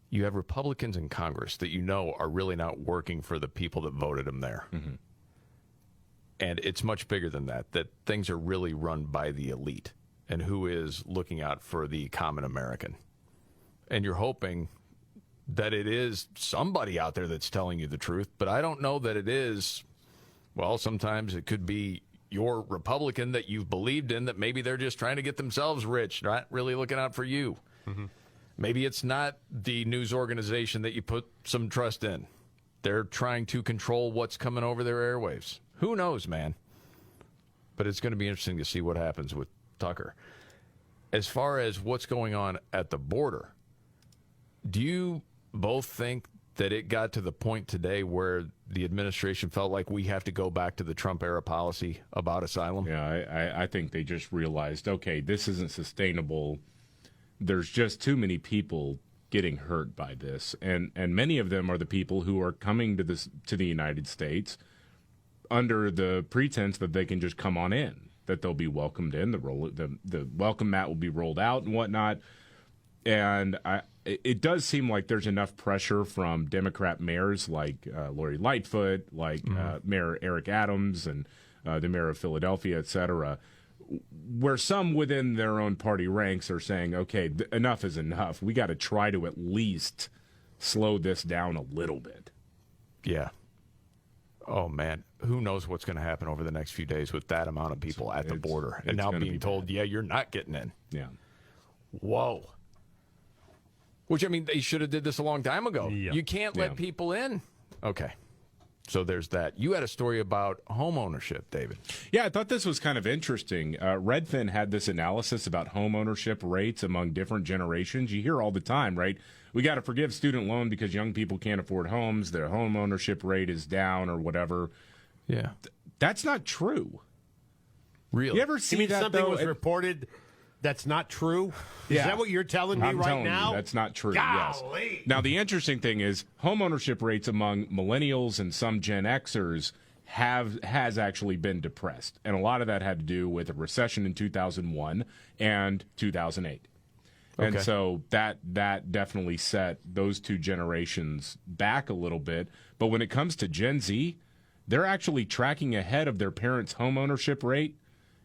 you have Republicans in Congress that you know are really not working for the people that voted them there. Mm-hmm. And it's much bigger than that things are really run by the elite and who is looking out for the common American. And you're hoping that it is somebody out there that's telling you the truth, but I don't know that it is. Well, sometimes it could be your Republican that you've believed in that maybe they're just trying to get themselves rich, not really looking out for you. Mm-hmm. Maybe it's not the news organization that you put some trust in. They're trying to control what's coming over their airwaves. Who knows, man? But it's going to be interesting to see what happens with Tucker. As far as what's going on at the border, do you both think that it got to the point today where the administration felt like we have to go back to the Trump-era policy about asylum? Yeah, I think they just realized, okay, this isn't sustainable. There's just too many people getting hurt by this, and many of them are the people who are coming to the United States under the pretense that they can just come on in, that they'll be welcomed in, the welcome mat will be rolled out and whatnot. And it does seem like there's enough pressure from Democrat mayors like Lori Lightfoot, like Mayor Eric Adams, and the mayor of Philadelphia, et cetera, where some within their own party ranks are saying, okay, enough is enough. We got to try to at least slow this down a little bit. Yeah. Oh, man. Who knows what's going to happen over the next few days with that amount of people at the border and now being told, yeah, you're not getting in. Yeah. Whoa. Which, I mean, they should have did this a long time ago. Yeah. You can't let people in. Okay. So there's that. You had a story about home ownership, David. Yeah, I thought this was kind of interesting. Redfin had this analysis about home ownership rates among different generations. You hear all the time, right? We got to forgive student loan because young people can't afford homes. Their home ownership rate is down or whatever. Yeah. That's not true. Really? You ever see that, something though? was reported that's not true? Is that what you're telling me I'm right telling now? You that's not true. Golly. Yes. Now, the interesting thing is home ownership rates among millennials and some Gen Xers has actually been depressed. And a lot of that had to do with a recession in 2001 and 2008. And so that definitely set those two generations back a little bit. But when it comes to Gen Z, they're actually tracking ahead of their parents' home ownership rate.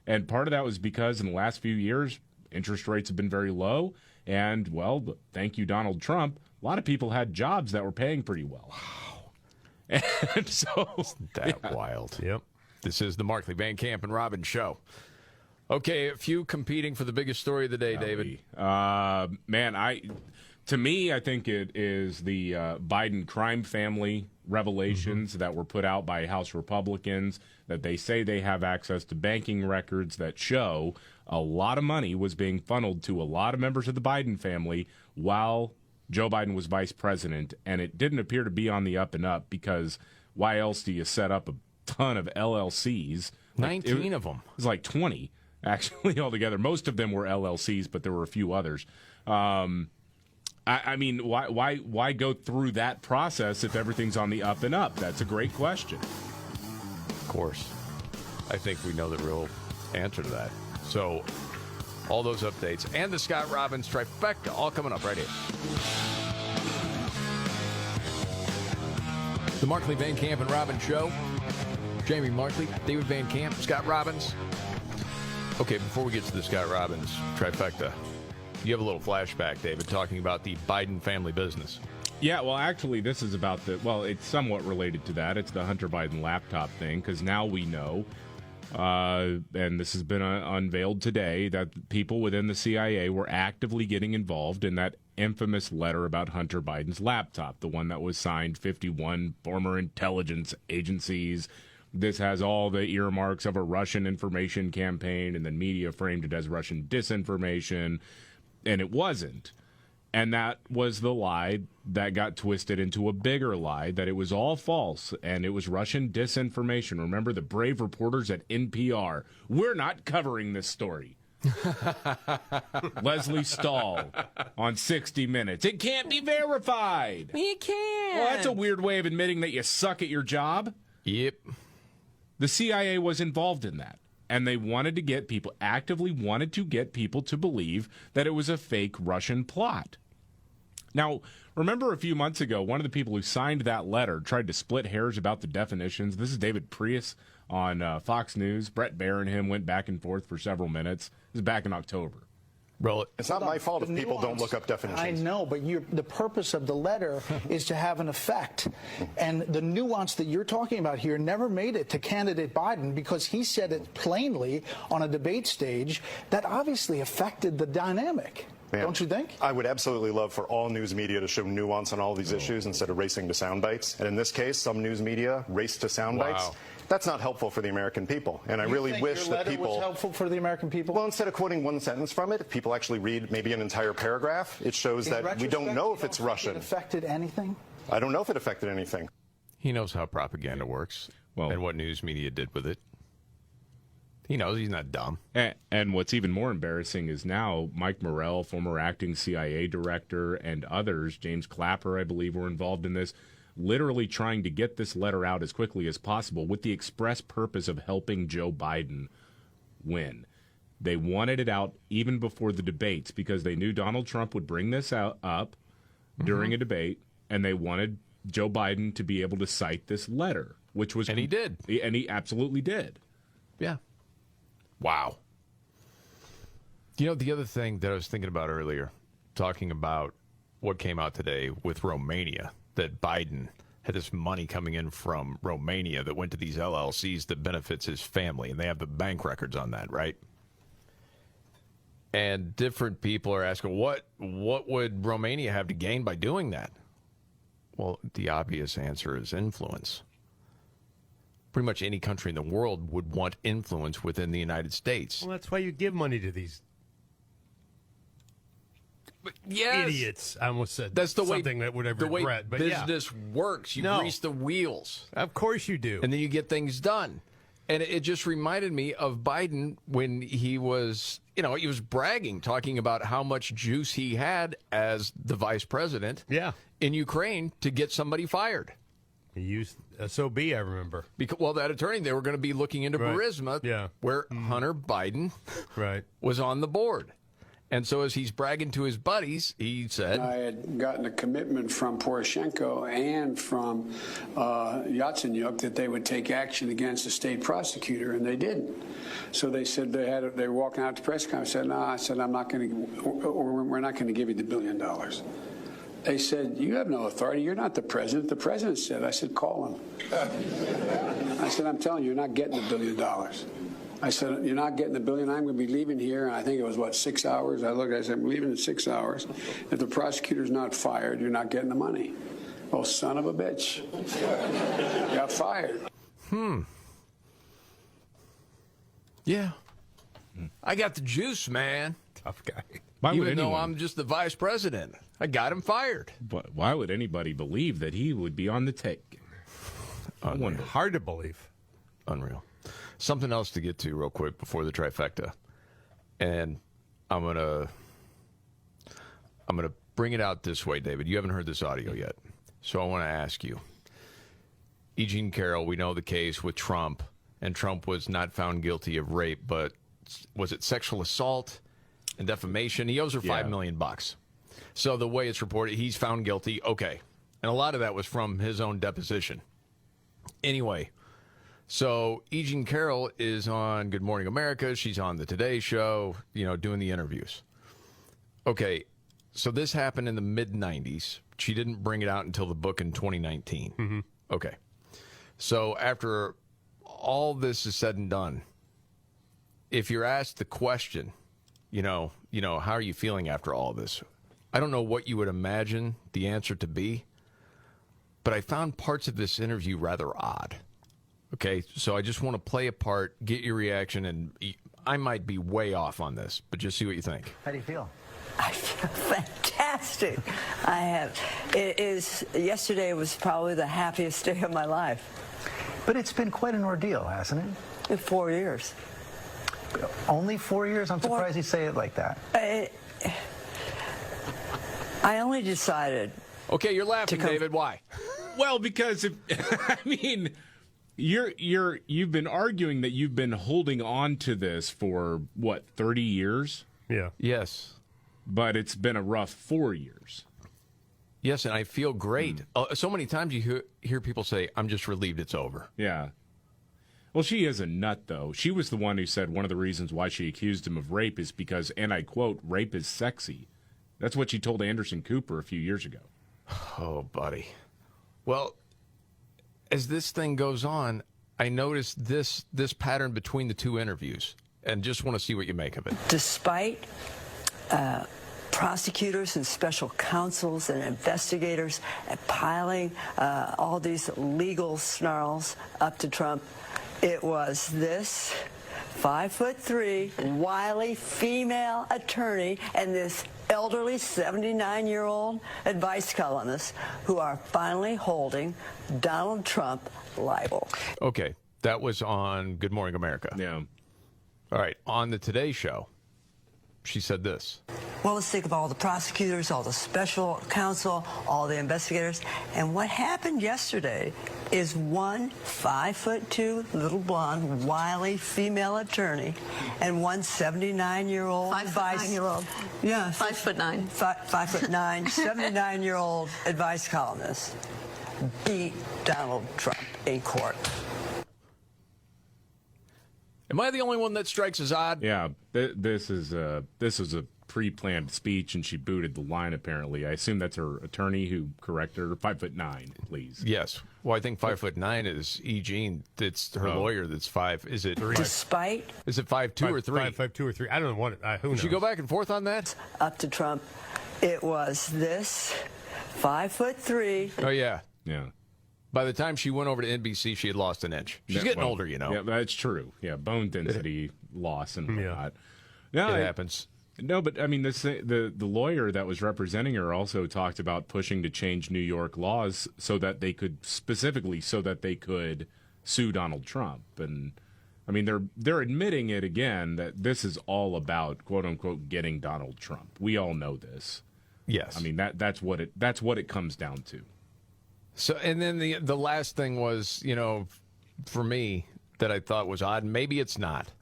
And part of that was because in the last few years, interest rates have been very low. And, well, thank you, Donald Trump, a lot of people had jobs that were paying pretty well. Wow. And so Isn't that wild? Yep. This is the Markley, Van Camp, and Robbins Show. Okay, a few competing for the biggest story of the day, David. To me, I think it is the Biden crime family revelations that were put out by House Republicans, that they say they have access to banking records that show a lot of money was being funneled to a lot of members of the Biden family while Joe Biden was vice president, and it didn't appear to be on the up and up because why else do you set up a ton of LLCs? 19 of them. It was like 20. Actually, altogether. Most of them were LLCs, but there were a few others. I mean, why go through that process if everything's on the up and up? That's a great question. Of course. I think we know the real answer to that. So all those updates and the Scott Robbins trifecta all coming up right here. The Markley, Van Camp, and Robbins Show. Jamie Markley, David Van Camp, Scott Robbins. Okay, before we get to the Scott Robbins trifecta, you have a little flashback, David, talking about the Biden family business. Yeah, well, actually, this is about it's somewhat related to that. It's the Hunter Biden laptop thing, because now we know, and this has been unveiled today, that people within the CIA were actively getting involved in that infamous letter about Hunter Biden's laptop, the one that was signed 51 former intelligence agencies. This has all the earmarks of a Russian information campaign, and then media framed it as Russian disinformation, and it wasn't. And that was the lie that got twisted into a bigger lie, that it was all false and it was Russian disinformation. Remember the brave reporters at NPR? We're not covering this story. Leslie Stahl on 60 Minutes. It can't be verified. It can't. Well, that's a weird way of admitting that you suck at your job. Yep. The CIA was involved in that. And they actively wanted to get people to believe that it was a fake Russian plot. Now, remember a few months ago, one of the people who signed that letter tried to split hairs about the definitions. This is David Prius on Fox News. Brett Baer and him went back and forth for several minutes. This is back in October. Bro, it's not my fault if people don't look up definitions. I know, but the purpose of the letter is to have an effect. And the nuance that you're talking about here never made it to candidate Biden because he said it plainly on a debate stage that obviously affected the dynamic. Man, don't you think? I would absolutely love for all news media to show nuance on all these issues instead of racing to sound bites. And in this case, some news media race to sound bites. That's not helpful for the American people. And I really wish that people. Was helpful for the American people? Well, instead of quoting one sentence from it, if people actually read maybe an entire paragraph, it shows that we don't know if it's Russian. It affected anything? I don't know if it affected anything. He knows how propaganda works and what news media did with it. He knows he's not dumb. And what's even more embarrassing is now Mike Morrell, former acting CIA director, and others, James Clapper, I believe, were involved in this, literally trying to get this letter out as quickly as possible with the express purpose of helping Joe Biden win. They wanted it out even before the debates because they knew Donald Trump would bring this up during a debate, and they wanted Joe Biden to be able to cite this letter, which was... And he did. And he absolutely did. Yeah. Wow. You know, the other thing that I was thinking about earlier, talking about what came out today with Romania, that Biden had this money coming in from Romania that went to these LLCs that benefits his family, and they have the bank records on that, right? And different people are asking, what would Romania have to gain by doing that? Well, the obvious answer is influence. Pretty much any country in the world would want influence within the United States. Well, that's why you give money to these idiots. I almost said that's the something way, that would have the regret. Way but business works. You grease the wheels. Of course you do. And then you get things done. And it just reminded me of Biden when he was, he was bragging, talking about how much juice he had as the vice president in Ukraine to get somebody fired. He used SOB, I remember. Because, that attorney, they were going to be looking into Burisma, where Hunter Biden was on the board. And so as he's bragging to his buddies, he said... I had gotten a commitment from Poroshenko and from Yatsenyuk that they would take action against the state prosecutor, and they didn't. So they said they were walking out to press conference. I said, no, I'm not going to, or we're not going to give you the $1 billion. They said, you have no authority. You're not the president. The president said. I said, call him. I said, I'm telling you, you're not getting the $1 billion. I said, you're not getting the $1 billion. I'm going to be leaving here. And I think it was, 6 hours? I looked, I said, I'm leaving in 6 hours. If the prosecutor's not fired, you're not getting the money. Oh, son of a bitch. Got fired. Yeah. I got the juice, man. Tough guy. Even though I'm just the vice president, I got him fired. But why would anybody believe that he would be on the take? Hard to believe. Unreal. Something else to get to real quick before the trifecta, and I'm gonna bring it out this way, David. You haven't heard this audio yet, so I want to ask you. E. Jean Carroll, we know the case with Trump, and Trump was not found guilty of rape, but was it sexual assault and defamation? He owes her $5 million. So the way it's reported, he's found guilty. Okay. And a lot of that was from his own deposition. Anyway, so E. Jean Carroll is on Good Morning America. She's on the Today Show, doing the interviews. Okay, so this happened in the mid-'90s. She didn't bring it out until the book in 2019. Mm-hmm. Okay. So after all this is said and done, if you're asked the question, how are you feeling after all this? I don't know what you would imagine the answer to be, but I found parts of this interview rather odd. Okay, so I just want to play a part, get your reaction, and I might be way off on this, but just see what you think. How do you feel? I feel fantastic. Yesterday was probably the happiest day of my life. But it's been quite an ordeal, hasn't it? 4 years. Only 4 years? I'm surprised you say it like that. I only decided. Okay, you're laughing, David. Why? Well, because you've been arguing that you've been holding on to this for 30 years? Yeah. Yes. But it's been a rough 4 years. Yes, and I feel great. So many times you hear people say, I'm just relieved it's over. Yeah. Well, she is a nut, though. She was the one who said one of the reasons why she accused him of rape is because, and I quote, rape is sexy. That's what she told Anderson Cooper a few years ago. Oh, buddy. Well, as this thing goes on, I noticed this pattern between the two interviews, and just want to see what you make of it. Despite prosecutors and special counsels and investigators piling all these legal snarls up to Trump, it was this 5'3" wily female attorney and this elderly 79-year-old advice columnist who are finally holding Donald Trump liable. Okay, that was on Good Morning America. Yeah. All right, on the Today Show, she said this. Well, let's think of all the prosecutors, all the special counsel, all the investigators. And what happened yesterday is one 5'2" little blonde, wily female attorney and one 79-year-old advice. 5'9". Yeah. 5'9". 5'9", 79-year-old advice columnist beat Donald Trump in court. Am I the only one that strikes as odd? Yeah, this is a pre-planned speech, and she booted the line, apparently. I assume that's her attorney who corrected her. 5'9", please. Yes. Well, I think 5'9" is E. Jean. It's her lawyer that's 5. Is it 3? Despite? Is it 5'2" or 3? 5'2" or 3. I don't know what. Who knows? Should you go back and forth on that? Up to Trump, it was this 5'3". Oh, yeah. Yeah. By the time she went over to NBC, she had lost an inch. She's getting older, Yeah, that's true. Yeah, bone density loss and whatnot. No, it happens. No, but I mean, the lawyer that was representing her also talked about pushing to change New York laws so that they could sue Donald Trump. And I mean, they're admitting it again that this is all about quote unquote getting Donald Trump. We all know this. Yes. I mean that's what it comes down to. So, and then the last thing was, for me that I thought was odd, maybe it's not,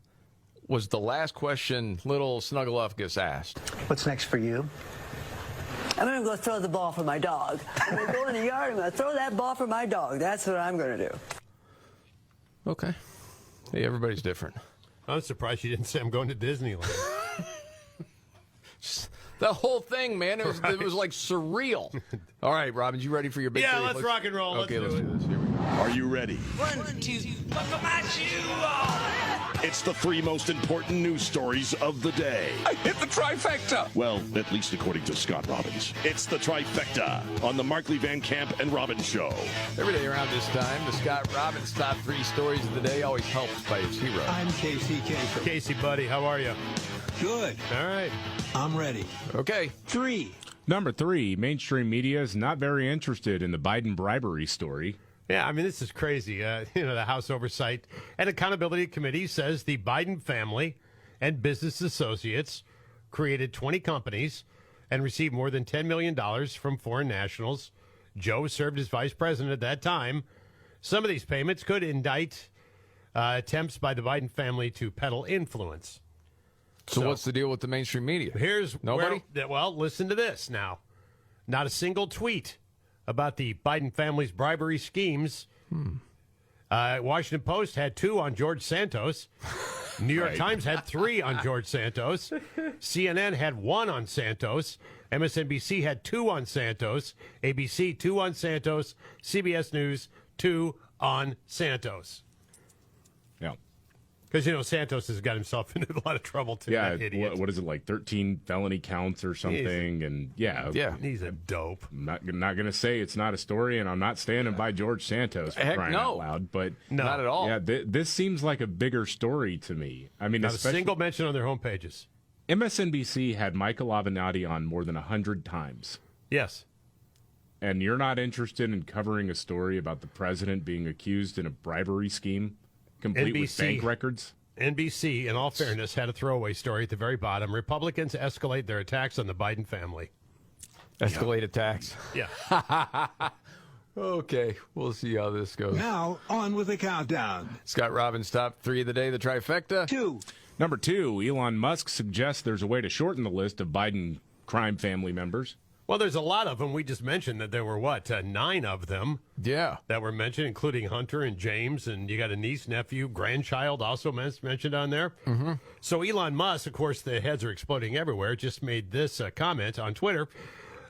was the last question little Snuggleufgus asked. What's next for you? I'm going to go throw the ball for my dog. I'm going to go in the yard. I'm going to throw that ball for my dog. That's what I'm going to do. Okay. Hey, everybody's different. I'm surprised you didn't say I'm going to Disneyland. The whole thing, man, it was like surreal. All right, Robbins, you ready for your big three? Let's rock and roll. Okay, let's do it. this. Here we go. Are you ready? 1, 2, buckle my shoe. It's the 3 most important news stories of the day. I hit the trifecta. Well, at least according to Scott Robbins. It's the trifecta on the Markley, Van Camp, and Robbins Show. Every day around this time, the Scott Robbins top 3 stories of the day, always helped by his hero. I'm Casey Kasem. Casey, buddy, how are you? Good. All right. I'm ready. Okay. 3. Number 3, mainstream media is not very interested in the Biden bribery story. Yeah, I mean, this is crazy. The House Oversight and Accountability Committee says the Biden family and business associates created 20 companies and received more than $10 million from foreign nationals. Joe served as vice president at that time. Some of these payments could indict attempts by the Biden family to peddle influence. So what's the deal with the mainstream media? Here's nobody. Well, listen to this now. Not a single tweet about the Biden family's bribery schemes. Washington Post had 2 on George Santos. New York Times had 3 on George Santos. CNN had 1 on Santos. MSNBC had 2 on Santos. ABC 2 on Santos. CBS News 2 on Santos. Yeah. Because, Santos has got himself into a lot of trouble, too. Yeah, that idiot. what is it, like 13 felony counts or something? He's a dope. I'm not going to say it's not a story, and I'm not standing by George Santos for crying out loud, but not at all. Yeah, this seems like a bigger story to me. I mean, not a single mention on their homepages. MSNBC had Michael Avenatti on more than 100 times. Yes. And you're not interested in covering a story about the president being accused in a bribery scheme, complete with bank records? NBC, in all fairness, had a throwaway story at the very bottom. Republicans escalate their attacks on the Biden family. Escalate attacks. Yeah. Okay, we'll see how this goes. Now, on with the countdown. Scott Robbins' top 3 of the day, the trifecta. 2. Number 2, Elon Musk suggests there's a way to shorten the list of Biden crime family members. Well, there's a lot of them. We just mentioned that there were, 9 of them that were mentioned, including Hunter and James, and you got a niece, nephew, grandchild also mentioned on there. Mm-hmm. So Elon Musk, of course, the heads are exploding everywhere, just made this comment on Twitter.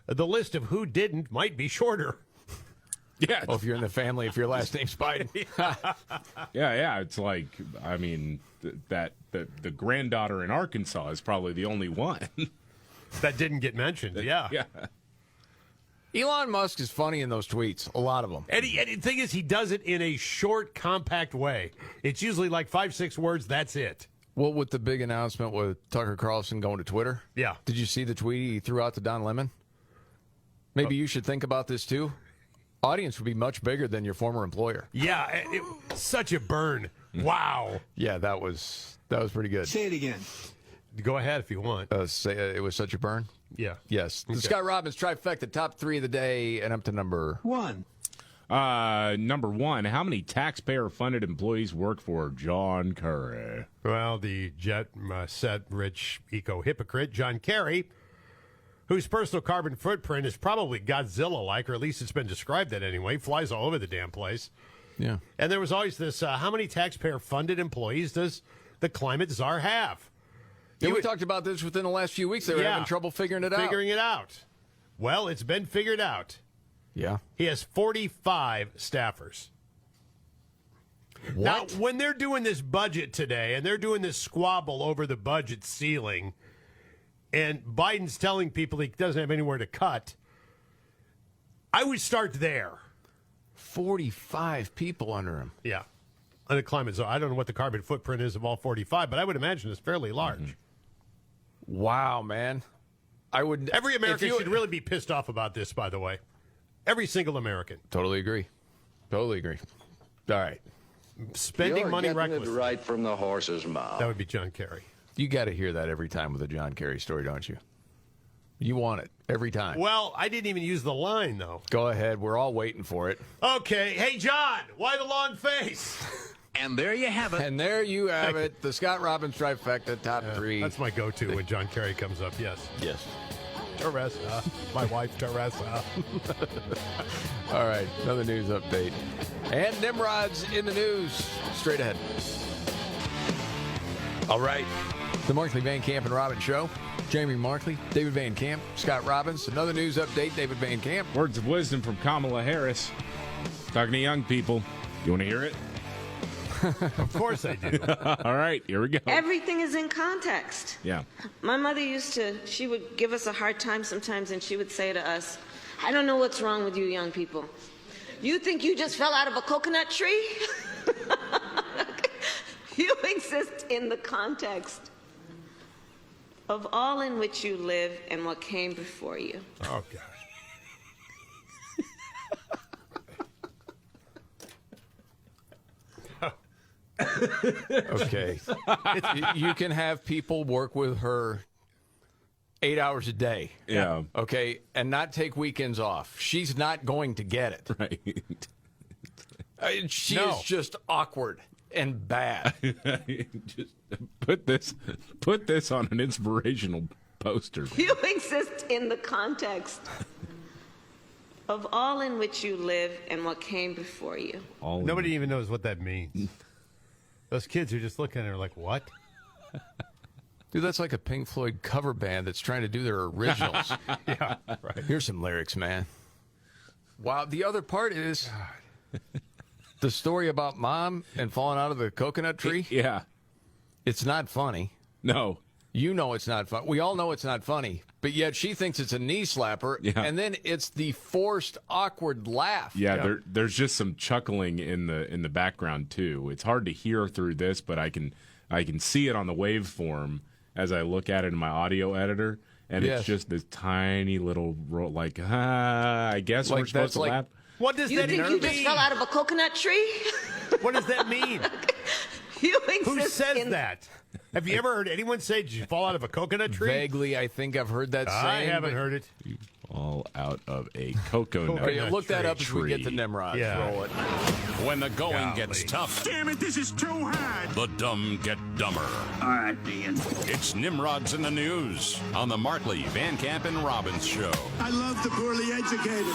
The list of who didn't might be shorter. Yeah. Well, if you're in the family, if your last name's Biden. Yeah. It's like, I mean, the granddaughter in Arkansas is probably the only one. That didn't get mentioned, yeah. Elon Musk is funny in those tweets, a lot of them. And the thing is, he does it in a short, compact way. It's usually like 5-6 words, that's it. Well, with the big announcement with Tucker Carlson going to Twitter? Yeah. Did you see the tweet he threw out to Don Lemon? Maybe you should think about this, too. Audience would be much bigger than your former employer. Yeah, such a burn. Wow. Yeah, that was pretty good. Say it again. Go ahead if you want. Say it was such a burn? Yeah. Yes. Okay. The Scott Robbins trifecta, top 3 of the day, and up to number 1. Number 1, how many taxpayer-funded employees work for John Kerry? Well, the jet-set-rich eco-hypocrite, John Kerry, whose personal carbon footprint is probably Godzilla-like, or at least it's been described that anyway, flies all over the damn place. Yeah. And there was always this, how many taxpayer-funded employees does the climate czar have? Yeah, we talked about this within the last few weeks. They were having trouble figuring it out. Well, it's been figured out. Yeah. He has 45 staffers. What? Now, when they're doing this budget today, and they're doing this squabble over the budget ceiling, and Biden's telling people he doesn't have anywhere to cut, I would start there. 45 people under him. Yeah. On the climate zone. I don't know what the carbon footprint is of all 45, but I would imagine it's fairly large. Mm-hmm. Wow, man. Every American should really be pissed off about this, by the way. Every single American. Totally agree. All right. Spending money recklessly. Right from the horse's mouth. That would be John Kerry. You got to hear that every time with a John Kerry story, don't you? You want it every time. Well, I didn't even use the line, though. Go ahead. We're all waiting for it. Okay. Hey, John, why the long face? And there you have it. And there you have it. The Scott Robbins trifecta, top 3. That's my go-to when John Kerry comes up, yes. Yes. Teresa. My wife, Teresa. All right. Another news update. And Nimrod's in the news. Straight ahead. All right. The Markley, Van Camp, and Robbins Show. Jamie Markley, David Van Camp, Scott Robbins. Another news update, David Van Camp. Words of wisdom from Kamala Harris. Talking to young people. You want to hear it? Of course I do. All right, here we go. Everything is in context. Yeah. My mother she would give us a hard time sometimes, and she would say to us, I don't know what's wrong with you young people. You think you just fell out of a coconut tree? You exist in the context of all in which you live and what came before you. Oh, gosh. Okay. You can have people work with her 8 hours a day. Yeah. Okay. And not take weekends off. She's not going to get it. Right. She is just awkward. and bad. Just put this on an inspirational poster. You exist in the context of all in which you live and what came before you. Nobody even knows what that means. Those kids are just looking at her like, what? Dude, that's like a Pink Floyd cover band that's trying to do their originals. Yeah, right. Here's some lyrics, man. Wow, the other part is the story about mom and falling out of the coconut tree. Yeah. It's not funny. No. You know it's not fun. We all know it's not funny, but yet she thinks it's a knee slapper, and then it's the forced, awkward laugh. Yeah, there's just some chuckling in the background too. It's hard to hear through this, but I can see it on the waveform as I look at it in my audio editor, and it's just this tiny little like, I guess we're supposed to laugh. What does You that think mean? you just fell out of a coconut tree? What does that mean? You Who exist says in that? Have you ever heard anyone say, did you fall out of a coconut tree? Vaguely, I think I've heard that saying. I haven't heard it. All out of a coconut Okay, look that up tree. as we get to Nimrod. Yeah. Roll it. When the going gets tough, Damn it, this is too hard. the dumb get dumber. All right, Ian. It's Nimrod's in the News on the Markley, Van Camp, and Robbins Show. I love the poorly educated.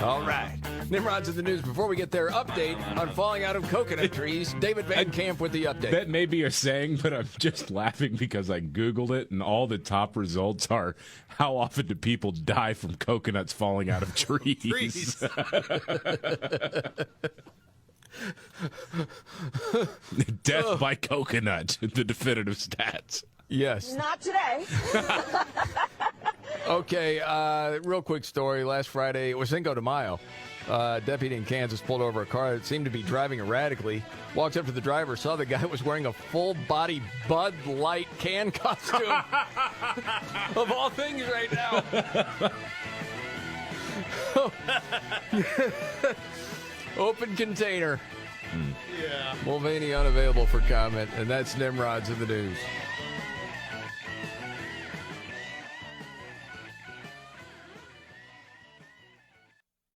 All right. Nimrod's in the News. Before we get there, update on falling out of coconut trees. David Van Camp with the update. That may be a saying, but I'm just laughing because I Googled it, and all the top results are how often do people die from coconuts falling out of trees? Death by coconut, the definitive stats. Yes. Not today. Okay, real quick story. Last Friday, it was Cinco de Mayo. Deputy in Kansas pulled over a car that seemed to be driving erratically. Walked up to the driver, saw the guy was wearing a full-body Bud Light can costume. Of all things right now. Open container. Yeah. Mulvaney unavailable for comment, and that's Nimrod's in the News.